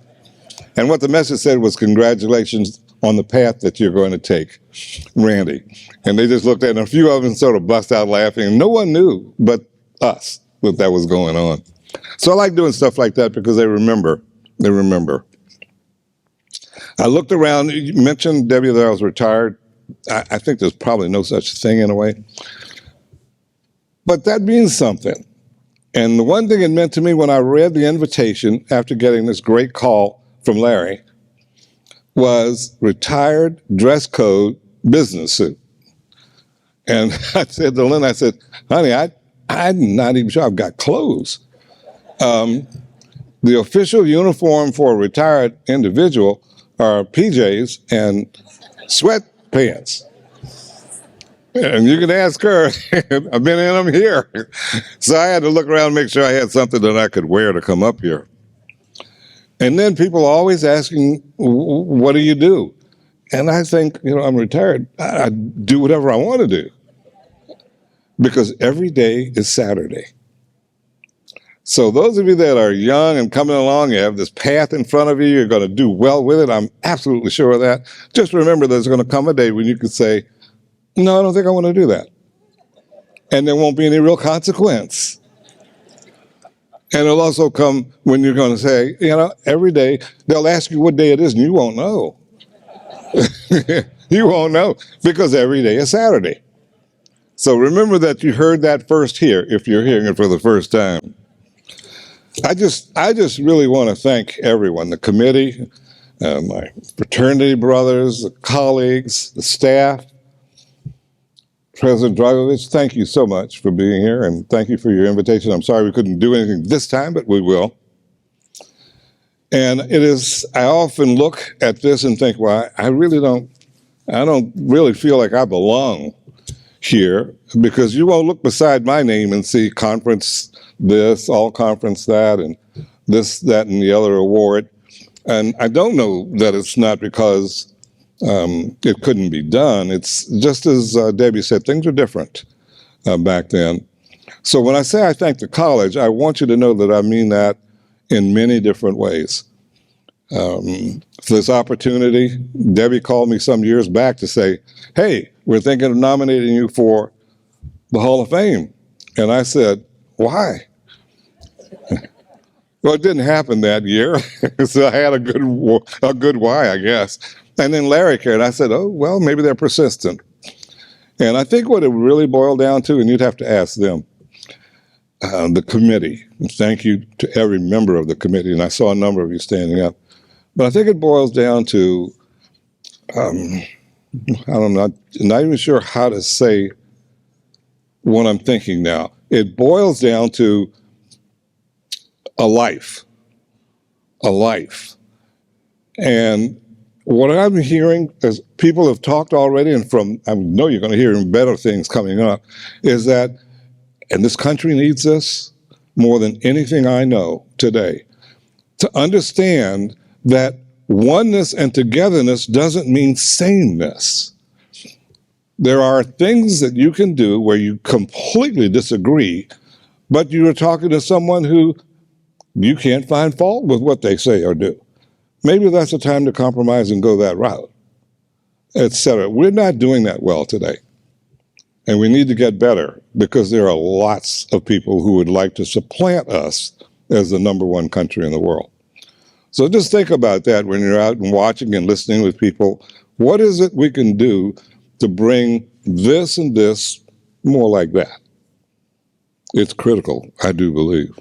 And what the message said was, congratulations on the path that you're going to take, Randy. And they just looked at it, and a few of them sort of bust out laughing, and no one knew but us that was going on. So I like doing stuff like that because they remember. They remember. I looked around. You mentioned, Debbie, that I was retired. I think there's probably no such thing in a way. But that means something. And the one thing it meant to me when I read the invitation after getting this great call from Larry was retired, dress code, business suit. And I said to Lynn, I said, honey, I'm not even sure I've got clothes. The official uniform for a retired individual are PJs and sweatpants. And you can ask her, I've been in them here. So I had to look around and make sure I had something that I could wear to come up here. And then people are always asking, what do you do? And I think, I'm retired. I do whatever I want to do. Because every day is Saturday. So those of you that are young and coming along, you have this path in front of you, you're going to do well with it. I'm absolutely sure of that. Just remember there's going to come a day when you can say, no, I don't think I want to do that. And there won't be any real consequence. And it'll also come when you're going to say, every day, they'll ask you what day it is and you won't know. You won't know because every day is Saturday. So remember that you heard that first here if you're hearing it for the first time. I just really want to thank everyone, the committee, my fraternity brothers, the colleagues, the staff. President Dragovich, thank you so much for being here, and thank you for your invitation. I'm sorry we couldn't do anything this time, but we will. And I often look at this and think, well, I don't really feel like I belong here, because you won't look beside my name and see conference this, all conference that, and this, that, and the other award. And I don't know that it's not because it couldn't be done. It's just as Debbie said, things are different back then. So when I say I thank the college, I want you to know that I mean that in many different ways. For this opportunity, Debbie called me some years back to say, hey, we're thinking of nominating you for the Hall of Fame. And I said, why? Well, it didn't happen that year, so I had a good why, I guess. And then Larry cared. I said, oh, well, maybe they're persistent. And I think what it really boiled down to, and you'd have to ask them, the committee. And thank you to every member of the committee. And I saw a number of you standing up. But I think it boils down to, I'm not even sure how to say what I'm thinking now. It boils down to a life. And what I'm hearing, as people have talked already, and I know you're going to hear even better things coming up, is that, and this country needs this more than anything I know today, to understand that oneness and togetherness doesn't mean sameness. There are things that you can do where you completely disagree, but you are talking to someone who you can't find fault with what they say or do. Maybe that's the time to compromise and go that route, etc. We're not doing that well today. And we need to get better because there are lots of people who would like to supplant us as the #1 country in the world. So just think about that when you're out and watching and listening with people. What is it we can do to bring this and this more like that? It's critical, I do believe.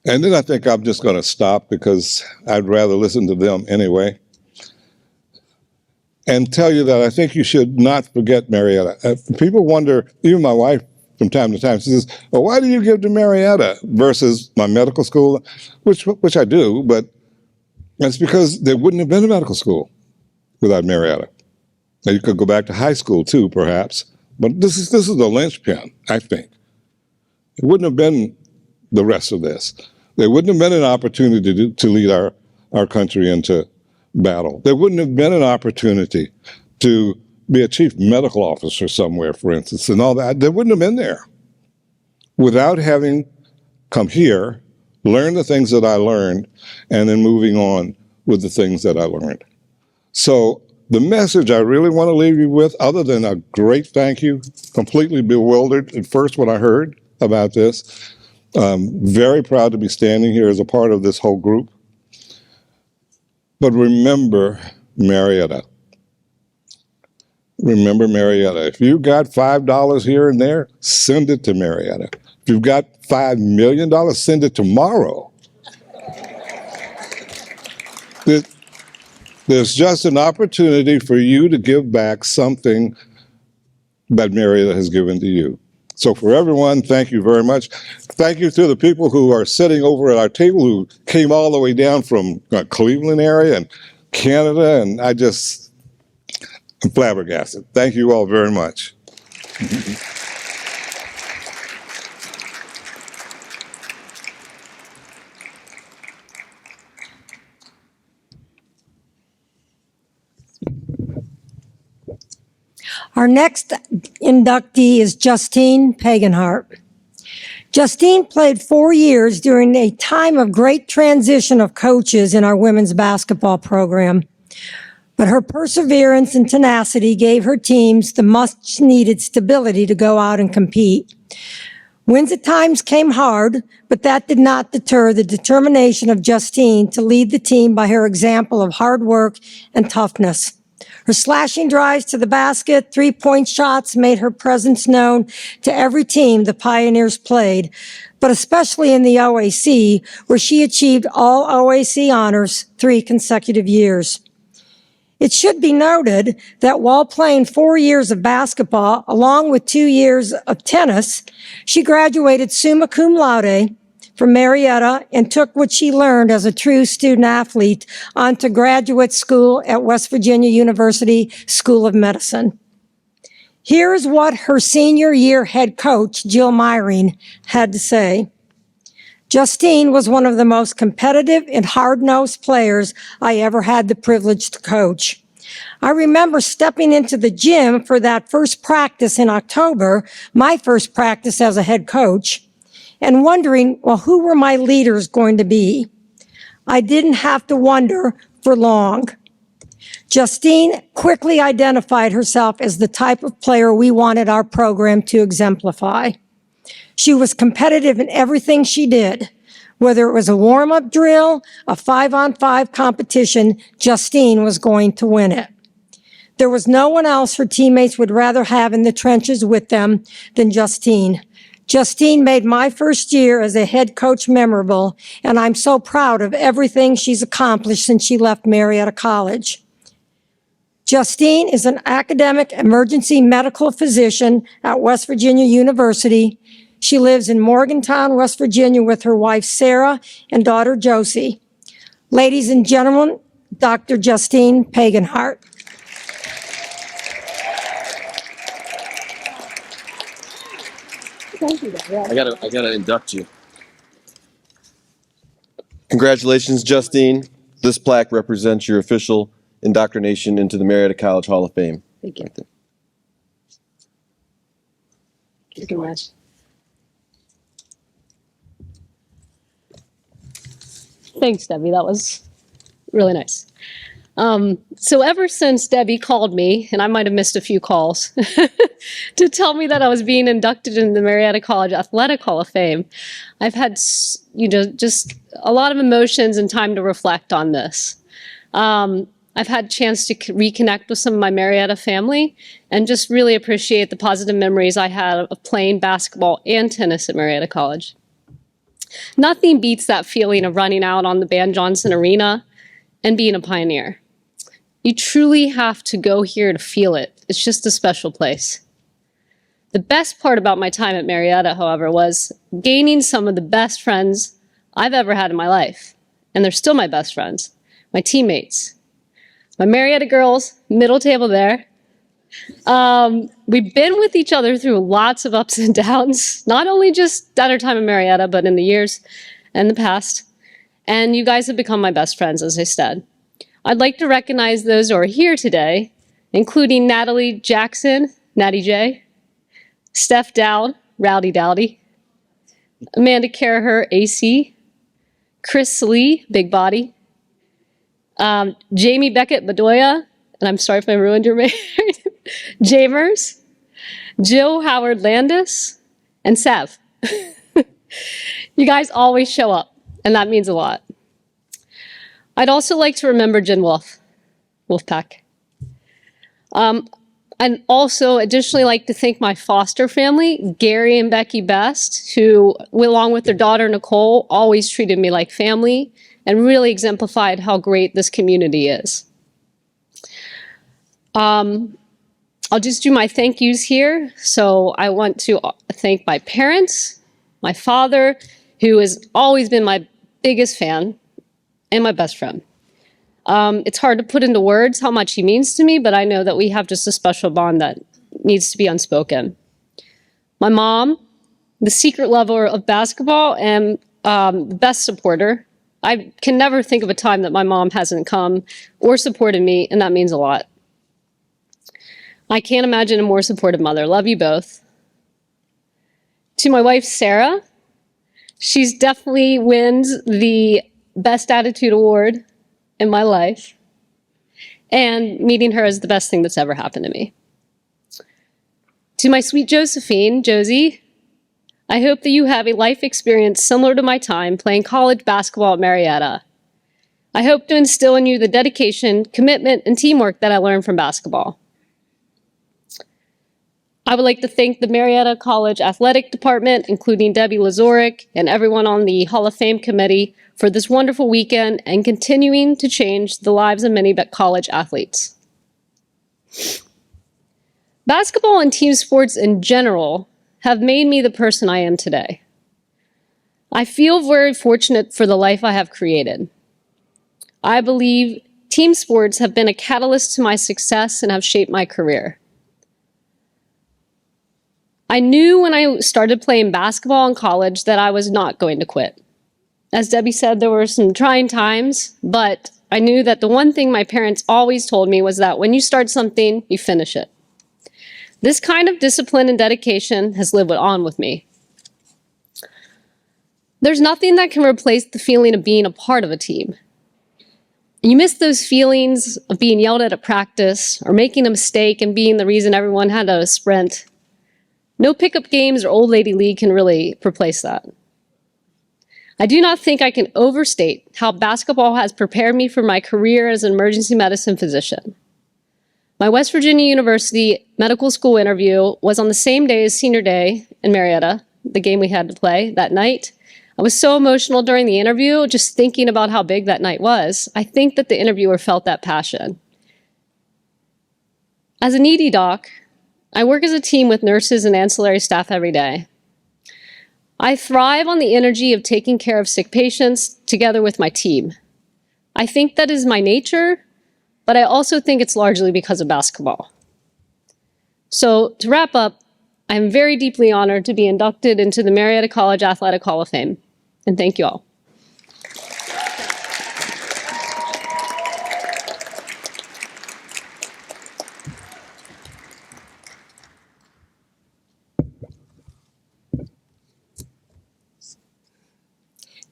And then I think I'm just going to stop because I'd rather listen to them anyway. And tell you that I think you should not forget Marietta. People wonder, even my wife from time to time, she says, well, why do you give to Marietta versus my medical school? Which I do, but it's because there wouldn't have been a medical school without Marietta. Now you could go back to high school too, perhaps, but this is the linchpin, I think. It wouldn't have been the rest of this. There wouldn't have been an opportunity to lead our country into battle. There wouldn't have been an opportunity to be a chief medical officer somewhere, for instance, and all that. There wouldn't have been there without having come here, learned the things that I learned, and then moving on with the things that I learned. So the message I really want to leave you with, other than a great thank you, completely bewildered at first when I heard about this, very proud to be standing here as a part of this whole group. But remember Marietta. Remember Marietta. If you've got $5 here and there, send it to Marietta. If you've got $5 million, send it tomorrow. There's just an opportunity for you to give back something that Marietta has given to you. So for everyone, thank you very much. Thank you to the people who are sitting over at our table who came all the way down from Cleveland area and Canada, and I'm flabbergasted. Thank you all very much. Our next inductee is Justine Paganhart. Justine played 4 years during a time of great transition of coaches in our women's basketball program. But her perseverance and tenacity gave her teams the much-needed stability to go out and compete. Wins at times came hard, but that did not deter the determination of Justine to lead the team by her example of hard work and toughness. Her slashing drives to the basket, three-point shots made her presence known to every team the Pioneers played, but especially in the OAC, where she achieved all OAC honors 3 consecutive years. It should be noted that while playing 4 years of basketball, along with 2 years of tennis, she graduated summa cum laude from Marietta and took what she learned as a true student athlete onto graduate school at West Virginia University School of Medicine. Here is what her senior year head coach, Jill Myring, had to say. Justine was one of the most competitive and hard-nosed players I ever had the privilege to coach. I remember stepping into the gym for that first practice in October, my first practice as a head coach, and wondering, well, who were my leaders going to be? I didn't have to wonder for long. Justine quickly identified herself as the type of player we wanted our program to exemplify. She was competitive in everything she did. Whether it was a warm-up drill, a 5-on-5 competition, Justine was going to win it. There was no one else her teammates would rather have in the trenches with them than Justine. Justine made my first year as a head coach memorable, and I'm so proud of everything she's accomplished since she left Marietta College. Justine is an academic emergency medical physician at West Virginia University. She lives in Morgantown, West Virginia with her wife Sarah and daughter Josie. Ladies and gentlemen, Dr. Justine Pagenhart. I gotta induct you. Congratulations, Justine. This plaque represents your official indoctrination into the Marietta College Hall of Fame. Thank you. Right there. Thank you much. Thanks, Debbie. That was really nice. So ever since Debbie called me, and I might have missed a few calls, to tell me that I was being inducted into the Marietta College Athletic Hall of Fame, I've had, just a lot of emotions and time to reflect on this. I've had a chance to reconnect with some of my Marietta family and just really appreciate the positive memories I had of playing basketball and tennis at Marietta College. Nothing beats that feeling of running out on the Van Johnson Arena and being a pioneer. You truly have to go here to feel it. It's just a special place. The best part about my time at Marietta, however, was gaining some of the best friends I've ever had in my life. And they're still my best friends, my teammates. My Marietta girls, middle table there. We've been with each other through lots of ups and downs, not only just at our time at Marietta, but in the years and the past. And you guys have become my best friends, as I said. I'd like to recognize those who are here today, including Natalie Jackson, Natty J, Steph Dowd, Rowdy Dowdy, Amanda Caraher, AC, Chris Lee, Big Body, Jamie Beckett Bedoya, and I'm sorry if I ruined your name, Jamers, Jill Howard Landis, and Sav. You guys always show up, and that means a lot. I'd also like to remember Jen Wolfpack. I'd also additionally like to thank my foster family, Gary and Becky Best, who, along with their daughter Nicole, always treated me like family and really exemplified how great this community is. I'll just do my thank yous here. So I want to thank my parents, my father, who has always been my biggest fan, and my best friend. It's hard to put into words how much he means to me, but I know that we have just a special bond that needs to be unspoken. My mom, the secret lover of basketball and the best supporter. I can never think of a time that my mom hasn't come or supported me, and that means a lot. I can't imagine a more supportive mother. Love you both. To my wife, Sarah, she's definitely wins the Best Attitude Award in my life, and meeting her is the best thing that's ever happened to me. To my sweet Josephine, Josie, I hope that you have a life experience similar to my time playing college basketball at Marietta. I hope to instill in you the dedication, commitment, and teamwork that I learned from basketball. I would like to thank the Marietta College Athletic Department, including Debbie Lazoric and everyone on the Hall of Fame committee, for this wonderful weekend and continuing to change the lives of many college athletes. Basketball and team sports in general have made me the person I am today. I feel very fortunate for the life I have created. I believe team sports have been a catalyst to my success and have shaped my career. I knew when I started playing basketball in college that I was not going to quit. As Debbie said, there were some trying times, but I knew that the one thing my parents always told me was that when you start something, you finish it. This kind of discipline and dedication has lived on with me. There's nothing that can replace the feeling of being a part of a team. You miss those feelings of being yelled at practice or making a mistake and being the reason everyone had a sprint. No pickup games or old lady league can really replace that. I do not think I can overstate how basketball has prepared me for my career as an emergency medicine physician. My West Virginia University medical school interview was on the same day as senior day in Marietta, the game we had to play that night. I was so emotional during the interview, just thinking about how big that night was. I think that the interviewer felt that passion. As an ED doc, I work as a team with nurses and ancillary staff every day. I thrive on the energy of taking care of sick patients together with my team. I think that is my nature, but I also think it's largely because of basketball. So to wrap up, I'm very deeply honored to be inducted into the Marietta College Athletic Hall of Fame. And thank you all.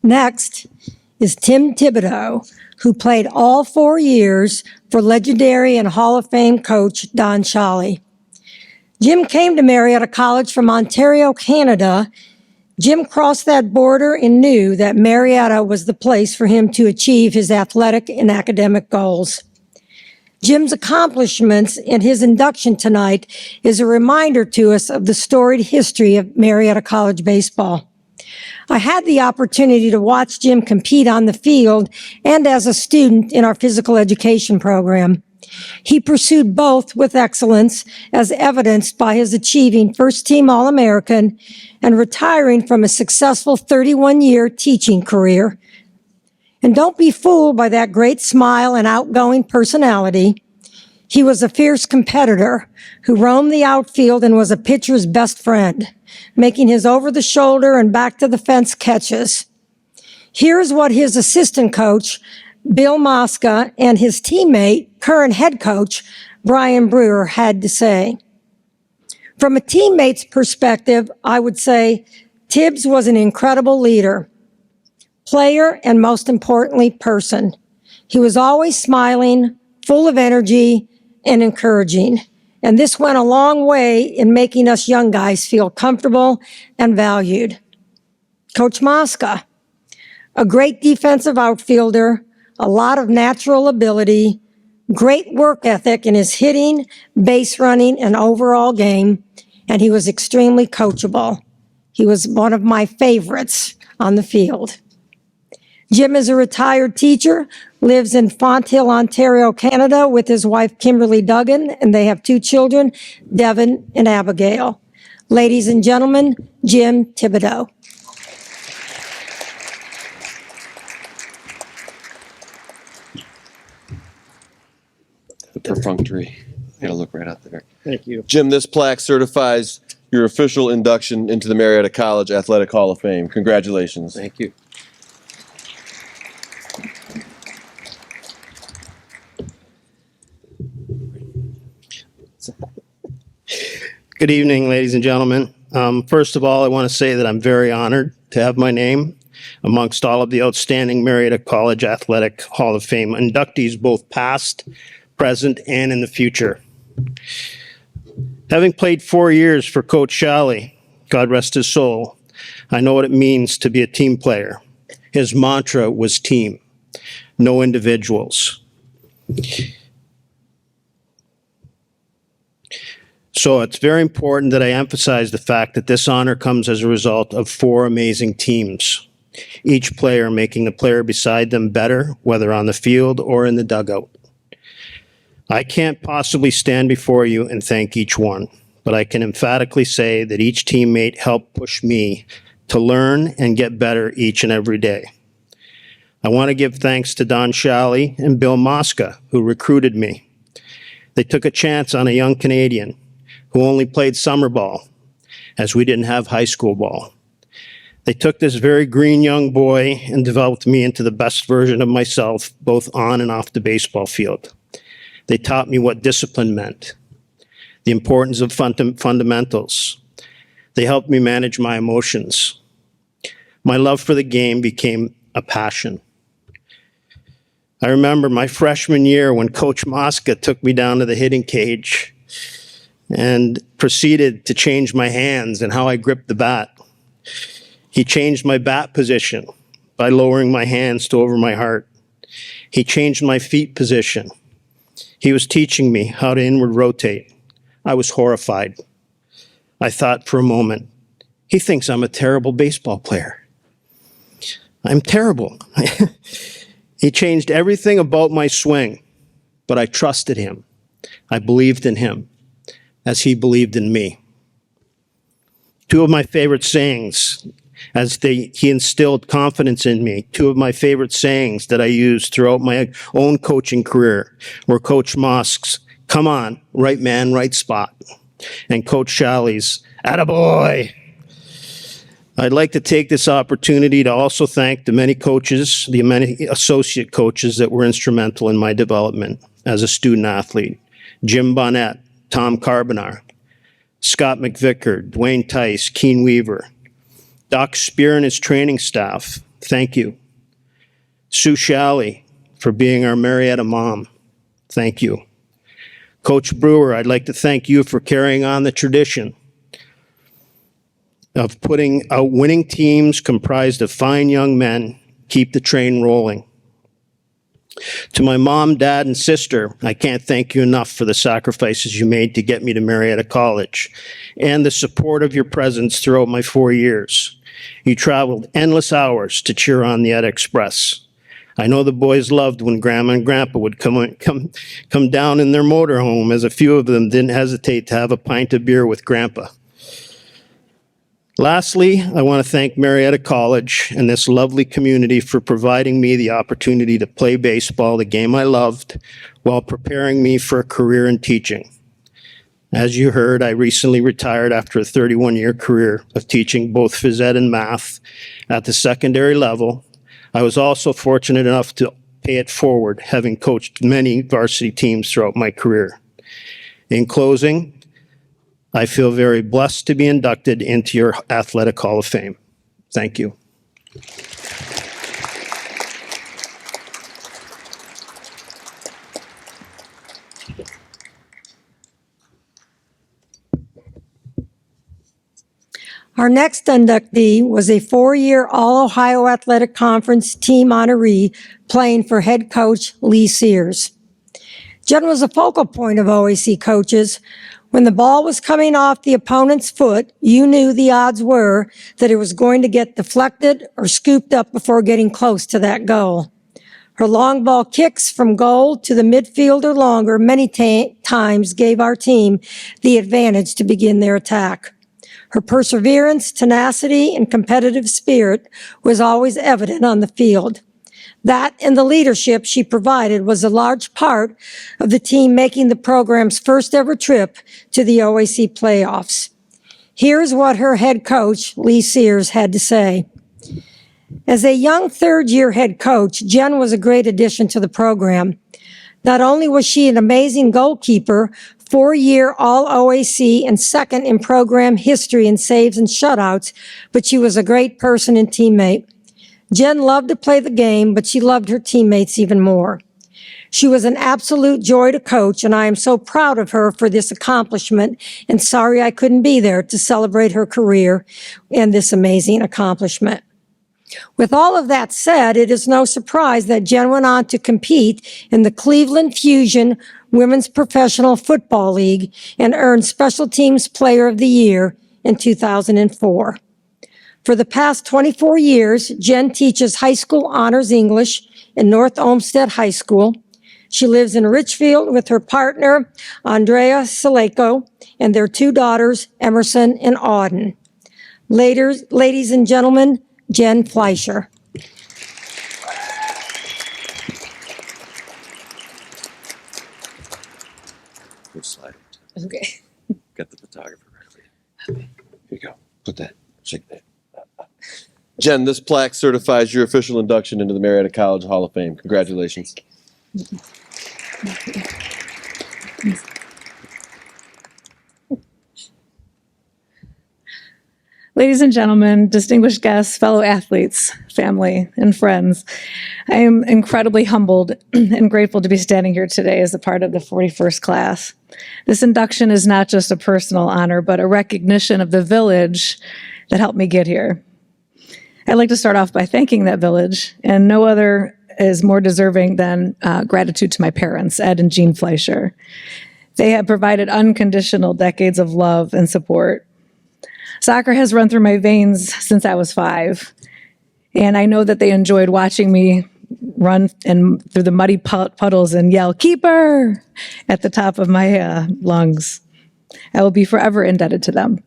Next is Tim Thibodeau, who played all 4 years for legendary and Hall of Fame coach Don Shally. Jim came to Marietta College from Ontario, Canada. Jim crossed that border and knew that Marietta was the place for him to achieve his athletic and academic goals. Jim's accomplishments and his induction tonight is a reminder to us of the storied history of Marietta College baseball. I had the opportunity to watch Jim compete on the field and as a student in our physical education program. He pursued both with excellence, as evidenced by his achieving first-team All-American and retiring from a successful 31-year teaching career. And don't be fooled by that great smile and outgoing personality. He was a fierce competitor who roamed the outfield and was a pitcher's best friend, making his over-the-shoulder and back-to-the-fence catches. Here's what his assistant coach, Bill Mosca, and his teammate, current head coach, Brian Brewer, had to say. From a teammate's perspective, I would say Tibbs was an incredible leader, player, and most importantly, person. He was always smiling, full of energy, and encouraging. And this went a long way in making us young guys feel comfortable and valued. Coach Mosca, a great defensive outfielder, a lot of natural ability, great work ethic in his hitting, base running, and overall game, and he was extremely coachable. He was one of my favorites on the field. Jim is a retired teacher, lives in Fonthill, Ontario, Canada, with his wife, Kimberly Duggan, and they have 2 children, Devin and Abigail. Ladies and gentlemen, Jim Thibodeau. Perfunctory. You gotta look right out there. Thank you. Jim, this plaque certifies your official induction into the Marietta College Athletic Hall of Fame. Congratulations. Thank you. Good evening, ladies and gentlemen. First of all, I want to say that I'm very honored to have my name amongst all of the outstanding Marietta College Athletic Hall of Fame inductees, both past, present, and in the future. Having played 4 years for Coach Shally, God rest his soul, I know what it means to be a team player. His mantra was team, no individuals. So it's very important that I emphasize the fact that this honor comes as a result of 4 amazing teams, each player making the player beside them better, whether on the field or in the dugout. I can't possibly stand before you and thank each one, but I can emphatically say that each teammate helped push me to learn and get better each and every day. I want to give thanks to Don Shally and Bill Mosca, who recruited me. They took a chance on a young Canadian who only played summer ball, as we didn't have high school ball. They took this very green young boy and developed me into the best version of myself, both on and off the baseball field. They taught me what discipline meant, the importance of fundamentals. They helped me manage my emotions. My love for the game became a passion. I remember my freshman year when Coach Mosca took me down to the hitting cage and proceeded to change my hands and how I gripped the bat. He changed my bat position by lowering my hands to over my heart. He changed my feet position. He was teaching me how to inward rotate. I was horrified. I thought for a moment, he thinks I'm a terrible baseball player. I'm terrible. He changed everything about my swing, but I trusted him. I believed in him as he believed in me. Two of my favorite sayings, he instilled confidence in me. Two of my favorite sayings that I used throughout my own coaching career were Coach Mosk's, "Come on, right man, right spot," and Coach Shalley's, "Attaboy." I'd like to take this opportunity to also thank the many coaches, the many associate coaches that were instrumental in my development as a student athlete. Jim Bonnet, Tom Carbonar, Scott McVicker, Dwayne Tice, Keen Weaver, Doc Spear and his training staff, thank you. Sue Shalley for being our Marietta mom, thank you. Coach Brewer, I'd like to thank you for carrying on the tradition of putting out winning teams comprised of fine young men, keep the train rolling. To my mom, dad, and sister, I can't thank you enough for the sacrifices you made to get me to Marietta College and the support of your presence throughout my 4 years. You traveled endless hours to cheer on the Ed Express. I know the boys loved when Grandma and Grandpa would come down in their motorhome, as a few of them didn't hesitate to have a pint of beer with Grandpa. Lastly, I want to thank Marietta College and this lovely community for providing me the opportunity to play baseball, the game I loved, while preparing me for a career in teaching. As you heard, I recently retired after a 31-year career of teaching both phys ed and math at the secondary level. I was also fortunate enough to pay it forward, having coached many varsity teams throughout my career. In closing, I feel very blessed to be inducted into your Athletic Hall of Fame. Thank you. Our next inductee was a 4-year All-Ohio Athletic Conference team honoree playing for head coach Lee Sears. Jen was a focal point of OAC coaches. When the ball was coming off the opponent's foot, you knew the odds were that it was going to get deflected or scooped up before getting close to that goal. Her long ball kicks from goal to the midfield or longer many times gave our team the advantage to begin their attack. Her perseverance, tenacity, and competitive spirit was always evident on the field. That and the leadership she provided was a large part of the team making the program's first ever trip to the OAC playoffs. Here's what her head coach, Lee Sears, had to say. As a young third-year head coach, Jen was a great addition to the program. Not only was she an amazing goalkeeper, 4-year All-OAC and second in program history in saves and shutouts, but she was a great person and teammate. Jen loved to play the game, but she loved her teammates even more. She was an absolute joy to coach, and I am so proud of her for this accomplishment and sorry I couldn't be there to celebrate her career and this amazing accomplishment. With all of that said, it is no surprise that Jen went on to compete in the Cleveland Fusion Women's Professional Football League and earned Special Teams Player of the Year in 2004. For the past 24 years, Jen teaches high school honors English in North Olmsted High School. She lives in Richfield with her partner, Andrea Saleko, and their 2 daughters, Emerson and Auden. Ladies and gentlemen, Jen Fleischer. Slide. Okay. Got the photographer right here. Here you go. Put that. Shake that. Jen, this plaque certifies your official induction into the Marietta College Hall of Fame. Congratulations. Ladies and gentlemen, distinguished guests, fellow athletes, family, and friends, I am incredibly humbled and grateful to be standing here today as a part of the 41st class. This induction is not just a personal honor, but a recognition of the village that helped me get here. I'd like to start off by thanking that village and no other is more deserving than gratitude to my parents, Ed and Jean Fleischer. They have provided unconditional decades of love and support. Soccer has run through my veins since I was 5, and I know that they enjoyed watching me run through the muddy puddles and yell, "Keeper!" at the top of my lungs. I will be forever indebted to them.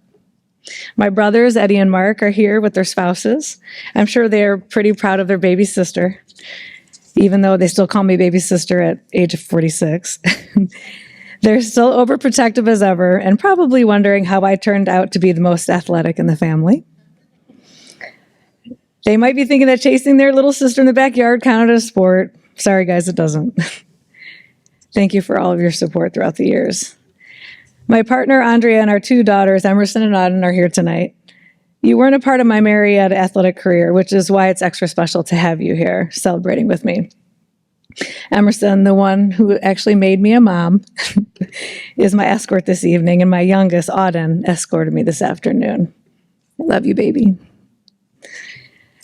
My brothers, Eddie and Mark, are here with their spouses. I'm sure they're pretty proud of their baby sister, even though they still call me baby sister at age of 46. They're still overprotective as ever and probably wondering how I turned out to be the most athletic in the family. They might be thinking that chasing their little sister in the backyard counted as sport. Sorry, guys, it doesn't. Thank you for all of your support throughout the years. My partner, Andrea, and our 2 daughters, Emerson and Auden, are here tonight. You weren't a part of my Marietta athletic career, which is why it's extra special to have you here celebrating with me. Emerson, the one who actually made me a mom, is my escort this evening, and my youngest, Auden, escorted me this afternoon. I love you, baby.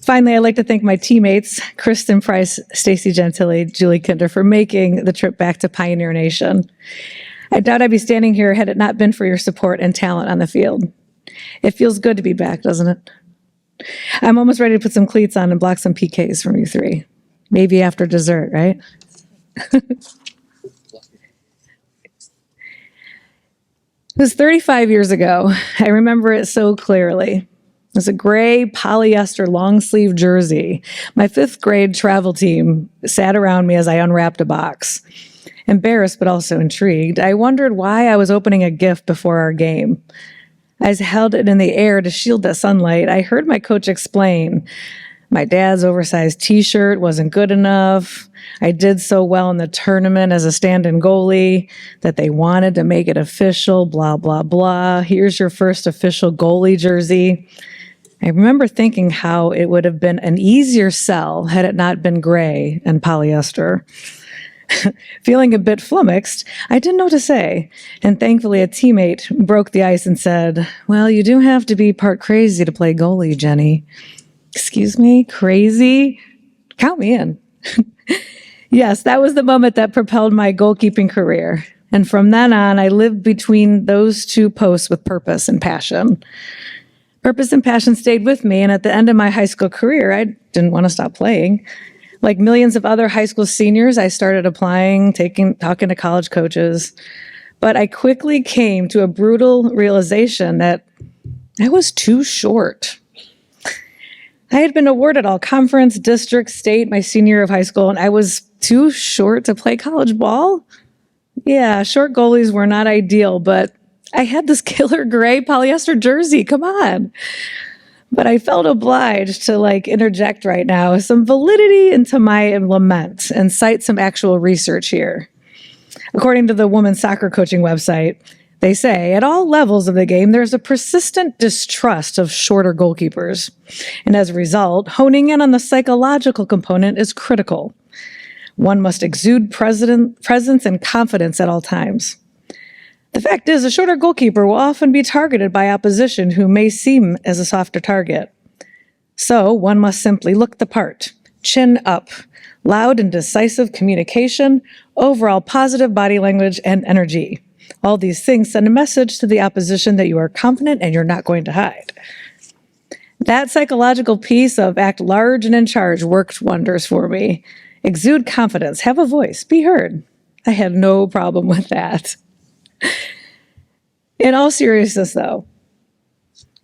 Finally, I'd like to thank my teammates, Kristen Price, Stacy Gentili, Julie Kinder, for making the trip back to Pioneer Nation. I doubt I'd be standing here had it not been for your support and talent on the field. It feels good to be back, doesn't it? I'm almost ready to put some cleats on and block some PKs from you 3. Maybe after dessert, right? It was 35 years ago. I remember it so clearly. It was a gray polyester long sleeve jersey. My 5th grade travel team sat around me as I unwrapped a box. Embarrassed, but also intrigued, I wondered why I was opening a gift before our game. As I held it in the air to shield the sunlight, I heard my coach explain, my dad's oversized t-shirt wasn't good enough. I did so well in the tournament as a stand-in goalie that they wanted to make it official, blah, blah, blah. Here's your first official goalie jersey. I remember thinking how it would have been an easier sell had it not been gray and polyester. Feeling a bit flummoxed, I didn't know what to say, and thankfully a teammate broke the ice and said, "Well, you do have to be part crazy to play goalie, Jenny." Excuse me, crazy? Count me in. Yes, that was the moment that propelled my goalkeeping career. And from then on, I lived between those 2 posts with purpose and passion. Purpose and passion stayed with me, and at the end of my high school career, I didn't want to stop playing. Like millions of other high school seniors, I started applying, talking to college coaches. But I quickly came to a brutal realization that I was too short. I had been awarded all conference, district, state my senior year of high school, and I was too short to play college ball. Yeah, short goalies were not ideal, but I had this killer gray polyester jersey. Come on. But I felt obliged to interject right now some validity into my lament and cite some actual research here. According to the women's soccer coaching website, they say, at all levels of the game, there's a persistent distrust of shorter goalkeepers. And as a result, honing in on the psychological component is critical. One must exude presence and confidence at all times. The fact is, a shorter goalkeeper will often be targeted by opposition who may seem as a softer target. So one must simply look the part, chin up, loud and decisive communication, overall positive body language and energy. All these things send a message to the opposition that you are confident and you're not going to hide. That psychological piece of act large and in charge worked wonders for me. Exude confidence, have a voice, be heard. I had no problem with that. In all seriousness, though,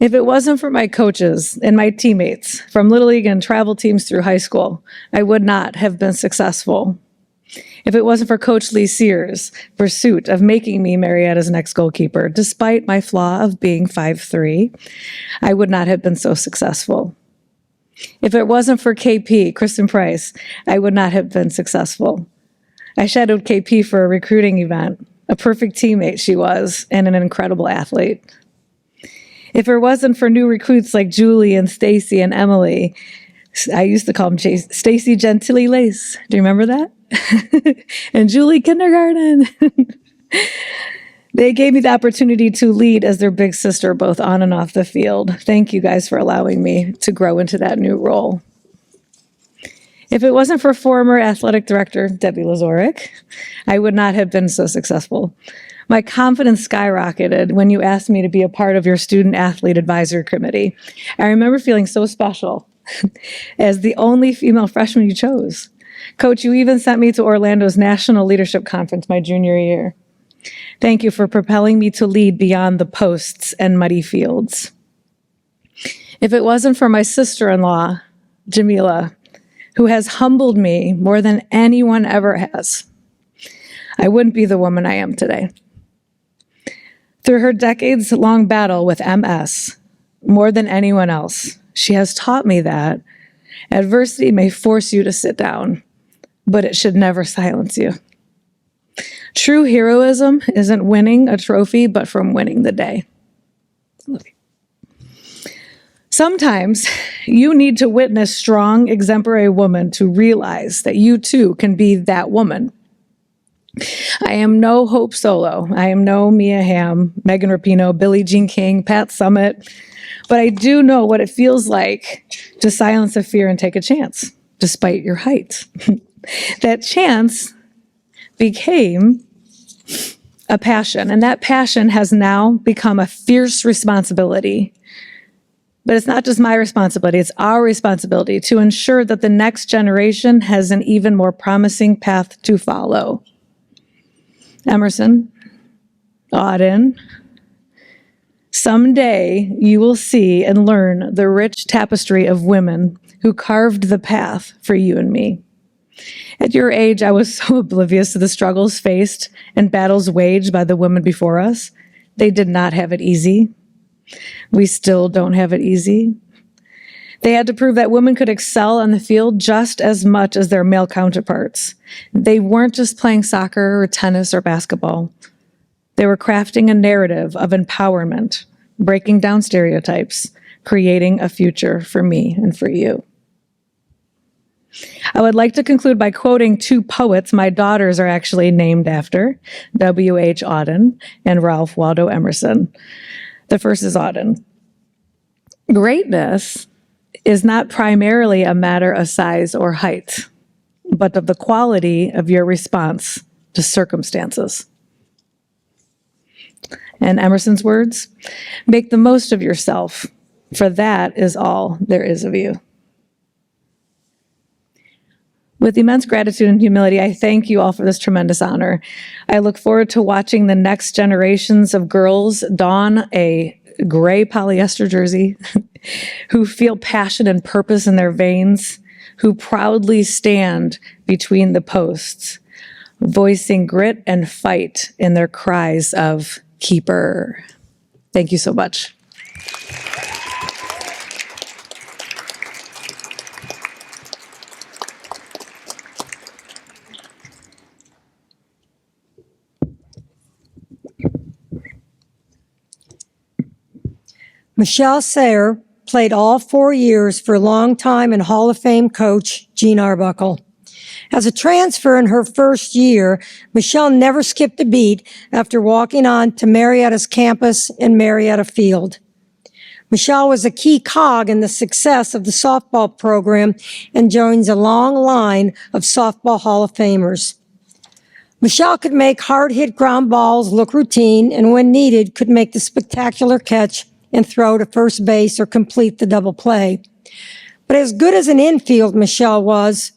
if it wasn't for my coaches and my teammates from Little League and travel teams through high school, I would not have been successful. If it wasn't for Coach Lee Sears' pursuit of making me Marietta's next goalkeeper, despite my flaw of being 5'3", I would not have been so successful. If it wasn't for KP, Kristen Price, I would not have been successful. I shadowed KP for a recruiting event. A perfect teammate she was, and an incredible athlete. If it wasn't for new recruits like Julie and Stacy and Emily, I used to call them Stacy Gentili Lace. Do you remember that? And Julie Kindergarten. They gave me the opportunity to lead as their big sister, both on and off the field. Thank you guys for allowing me to grow into that new role. If it wasn't for former athletic director Debbie Lazorick, I would not have been so successful. My confidence skyrocketed when you asked me to be a part of your student athlete advisory committee. I remember feeling so special as the only female freshman you chose. Coach, you even sent me to Orlando's National Leadership Conference my junior year. Thank you for propelling me to lead beyond the posts and muddy fields. If it wasn't for my sister-in-law, Jamila, who has humbled me more than anyone ever has, I wouldn't be the woman I am today. Through her decades-long battle with MS, more than anyone else, she has taught me that adversity may force you to sit down, but it should never silence you. True heroism isn't winning a trophy, but from winning the day. Sometimes you need to witness strong, exemplary women to realize that you too can be that woman. I am no Hope Solo. I am no Mia Hamm, Megan Rapinoe, Billie Jean King, Pat Summitt, but I do know what it feels like to silence a fear and take a chance, despite your height. That chance became a passion, and that passion has now become a fierce responsibility. But it's not just my responsibility, it's our responsibility to ensure that the next generation has an even more promising path to follow. Emerson, Auden, someday you will see and learn the rich tapestry of women who carved the path for you and me. At your age, I was so oblivious to the struggles faced and battles waged by the women before us. They did not have it easy. We still don't have it easy. They had to prove that women could excel on the field just as much as their male counterparts. They weren't just playing soccer or tennis or basketball. They were crafting a narrative of empowerment, breaking down stereotypes, creating a future for me and for you. I would like to conclude by quoting two poets my daughters are actually named after, W.H. Auden and Ralph Waldo Emerson. The first is Auden. Greatness is not primarily a matter of size or height, but of the quality of your response to circumstances. And Emerson's words, make the most of yourself, for that is all there is of you. With immense gratitude and humility, I thank you all for this tremendous honor. I look forward to watching the next generations of girls don a gray polyester jersey, who feel passion and purpose in their veins, who proudly stand between the posts, voicing grit and fight in their cries of keeper. Thank you so much. Michelle Sayre played all 4 years for longtime and Hall of Fame coach Gene Arbuckle. As a transfer in her first year, Michelle never skipped a beat after walking on to Marietta's campus in Marietta Field. Michelle was a key cog in the success of the softball program and joins a long line of softball Hall of Famers. Michelle could make hard-hit ground balls look routine, and when needed, could make the spectacular catch and throw to first base or complete the double play. But as good as an infielder Michelle was,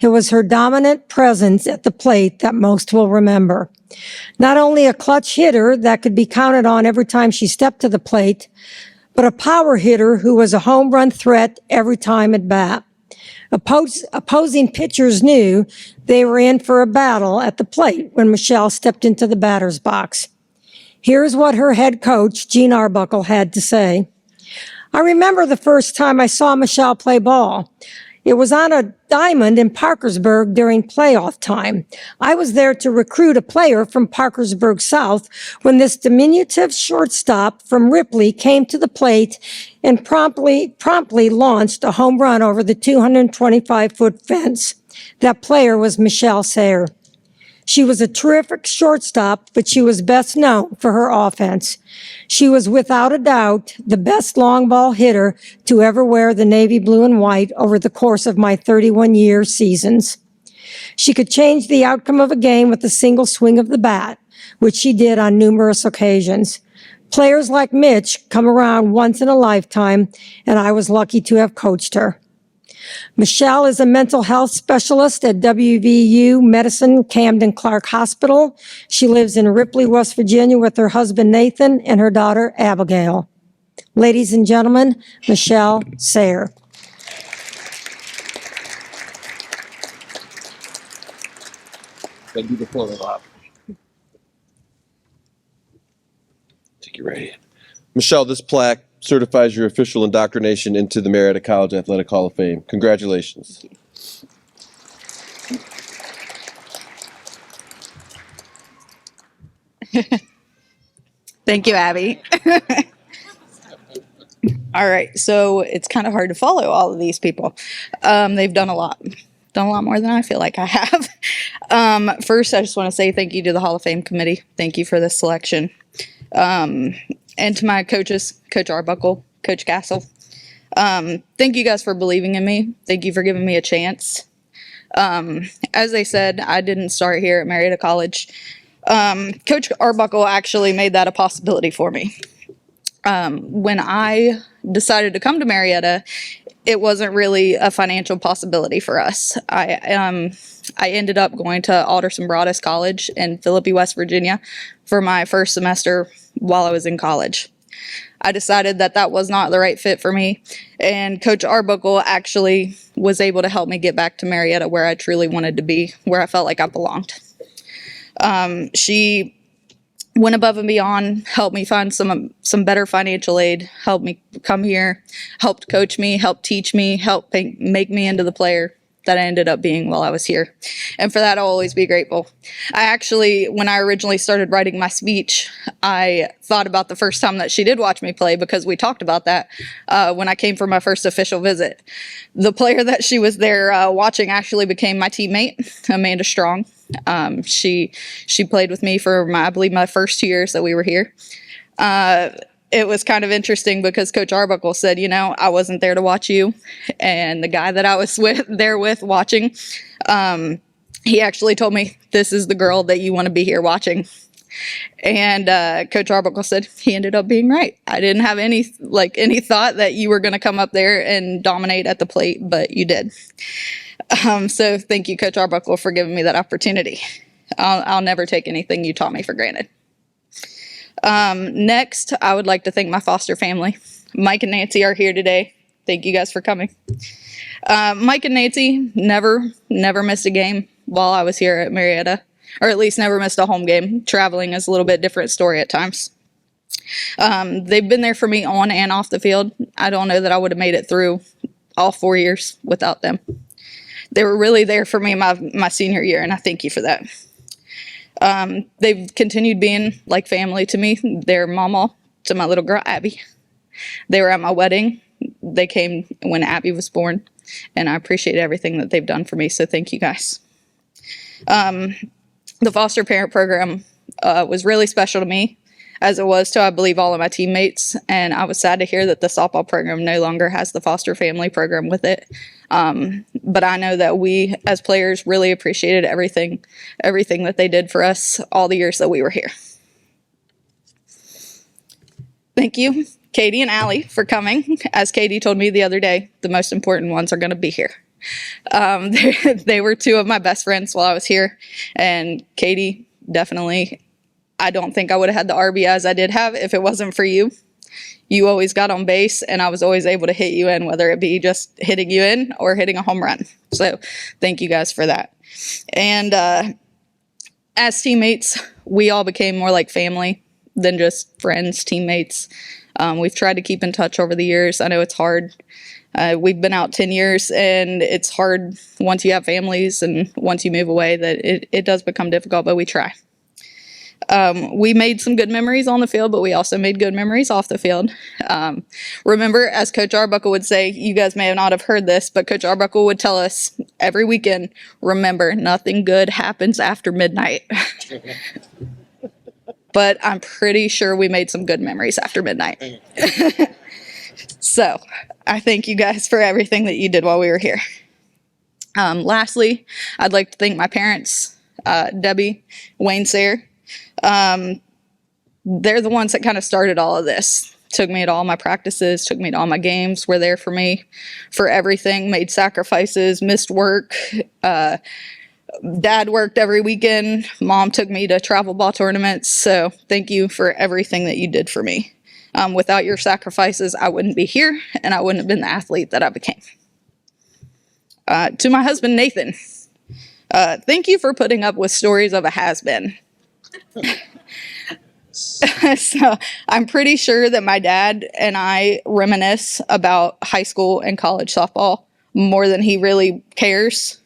it was her dominant presence at the plate that most will remember. Not only a clutch hitter that could be counted on every time she stepped to the plate, but a power hitter who was a home run threat every time at bat. Opposing pitchers knew they were in for a battle at the plate when Michelle stepped into the batter's box. Here's what her head coach, Gene Arbuckle, had to say. I remember the first time I saw Michelle play ball. It was on a diamond in Parkersburg during playoff time. I was there to recruit a player from Parkersburg South when this diminutive shortstop from Ripley came to the plate and promptly launched a home run over the 225-foot fence. That player was Michelle Sayre. She was a terrific shortstop, but she was best known for her offense. She was without a doubt the best long ball hitter to ever wear the navy blue and white over the course of my 31-year seasons. She could change the outcome of a game with a single swing of the bat, which she did on numerous occasions. Players like Mitch come around once in a lifetime, and I was lucky to have coached her. Michelle is a mental health specialist at WVU Medicine Camden Clark Hospital. She lives in Ripley, West Virginia with her husband Nathan and her daughter Abigail. Ladies and gentlemen, Michelle Sayre. Take your right hand. Michelle, this plaque certifies your official indoctrination into the Marietta College Athletic Hall of Fame. Congratulations. Thank you, Abby. All right, so it's kind of hard to follow all of these people. They've done a lot more than I feel like I have. First, I just want to say thank you to the Hall of Fame committee. Thank you for this selection. And to my coaches, Coach Arbuckle, Coach Castle. Thank you guys for believing in me. Thank you for giving me a chance. As they said, I didn't start here at Marietta College. Coach Arbuckle actually made that a possibility for me. When I decided to come to Marietta, it wasn't really a financial possibility for us. I ended up going to Alderson Broaddus College in Philippi, West Virginia for my first semester while I was in college. I decided that that was not the right fit for me, and Coach Arbuckle actually was able to help me get back to Marietta where I truly wanted to be, where I felt like I belonged. She went above and beyond, helped me find some better financial aid, helped me come here, helped coach me, helped teach me, helped make me into the player that I ended up being while I was here. And for that, I'll always be grateful. I actually, when I originally started writing my speech, I thought about the first time that she did watch me play, because we talked about that when I came for my first official visit. The player that she was there watching actually became my teammate, Amanda Strong. She played with me for I believe my first 2 years that we were here. It was kind of interesting because Coach Arbuckle said, you know, I wasn't there to watch you. And the guy that I was there with watching, he actually told me, this is the girl that you want to be here watching. And Coach Arbuckle said he ended up being right. I didn't have any thought that you were going to come up there and dominate at the plate, but you did. So thank you, Coach Arbuckle, for giving me that opportunity. I'll never take anything you taught me for granted. Next, I would like to thank my foster family. Mike and Nancy are here today. Thank you guys for coming. Mike and Nancy never missed a game while I was here at Marietta, or at least never missed a home game. Traveling is a little bit different story at times. They've been there for me on and off the field. I don't know that I would have made it through all 4 years without them. They were really there for me my senior year, and I thank you for that. They've continued being like family to me. They're mama to my little girl, Abby. They were at my wedding. They came when Abby was born, and I appreciate everything that they've done for me, so thank you guys. The foster parent program was really special to me, as it was to, I believe, all of my teammates, and I was sad to hear that the softball program no longer has the foster family program with it. But I know that we, as players, really appreciated everything that they did for us all the years that we were here. Thank you, Katie and Allie, for coming. As Katie told me the other day, the most important ones are going to be here. They were two of my best friends while I was here, and Katie, definitely, I don't think I would have had the RBIs I did have if it wasn't for you. You always got on base, and I was always able to hit you in, whether it be just hitting you in or hitting a home run. So thank you guys for that. And as teammates, we all became more like family than just friends, teammates. We've tried to keep in touch over the years. I know it's hard. We've been out 10 years, and it's hard once you have families and once you move away that it does become difficult, but we try. We made some good memories on the field, but we also made good memories off the field. Remember, as Coach Arbuckle would say, you guys may not have heard this, but Coach Arbuckle would tell us every weekend, remember, nothing good happens after midnight. But I'm pretty sure we made some good memories after midnight. So I thank you guys for everything that you did while we were here. Lastly, I'd like to thank my parents, Debbie, Wayne Sayre. They're the ones that kind of started all of this. Took me to all my practices, took me to all my games, were there for me for everything, made sacrifices, missed work. Dad worked every weekend. Mom took me to travel ball tournaments. So thank you for everything that you did for me. Without your sacrifices, I wouldn't be here and I wouldn't have been the athlete that I became. To my husband, Nathan, thank you for putting up with stories of a has-been. So I'm pretty sure that my dad and I reminisce about high school and college softball more than he really cares,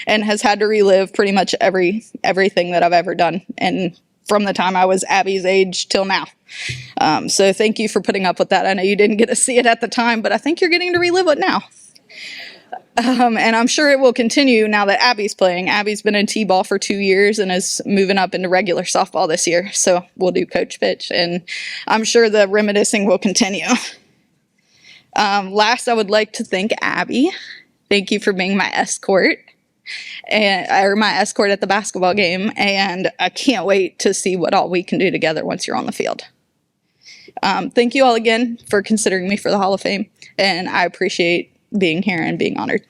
and has had to relive pretty much everything that I've ever done, and from the time I was Abby's age till now. So thank you for putting up with that. I know you didn't get to see it at the time, but I think you're getting to relive it now. And I'm sure it will continue now that Abby's playing. Abby's been in T-ball for 2 years and is moving up into regular softball this year. So we'll do coach pitch, and I'm sure the reminiscing will continue. Last, I would like to thank Abby. Thank you for being my escort. Or my escort at the basketball game, and I can't wait to see what all we can do together once you're on the field. Thank you all again for considering me for the Hall of Fame, and I appreciate being here and being honored.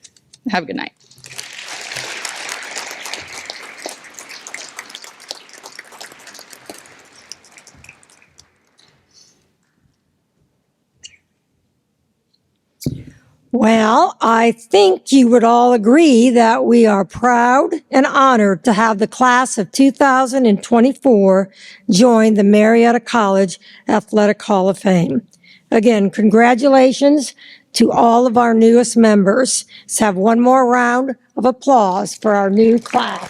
Have a good night. Well, I think you would all agree that we are proud and honored to have the class of 2024 join the Marietta College Athletic Hall of Fame. Again, congratulations to all of our newest members. Let's have one more round of applause for our new class.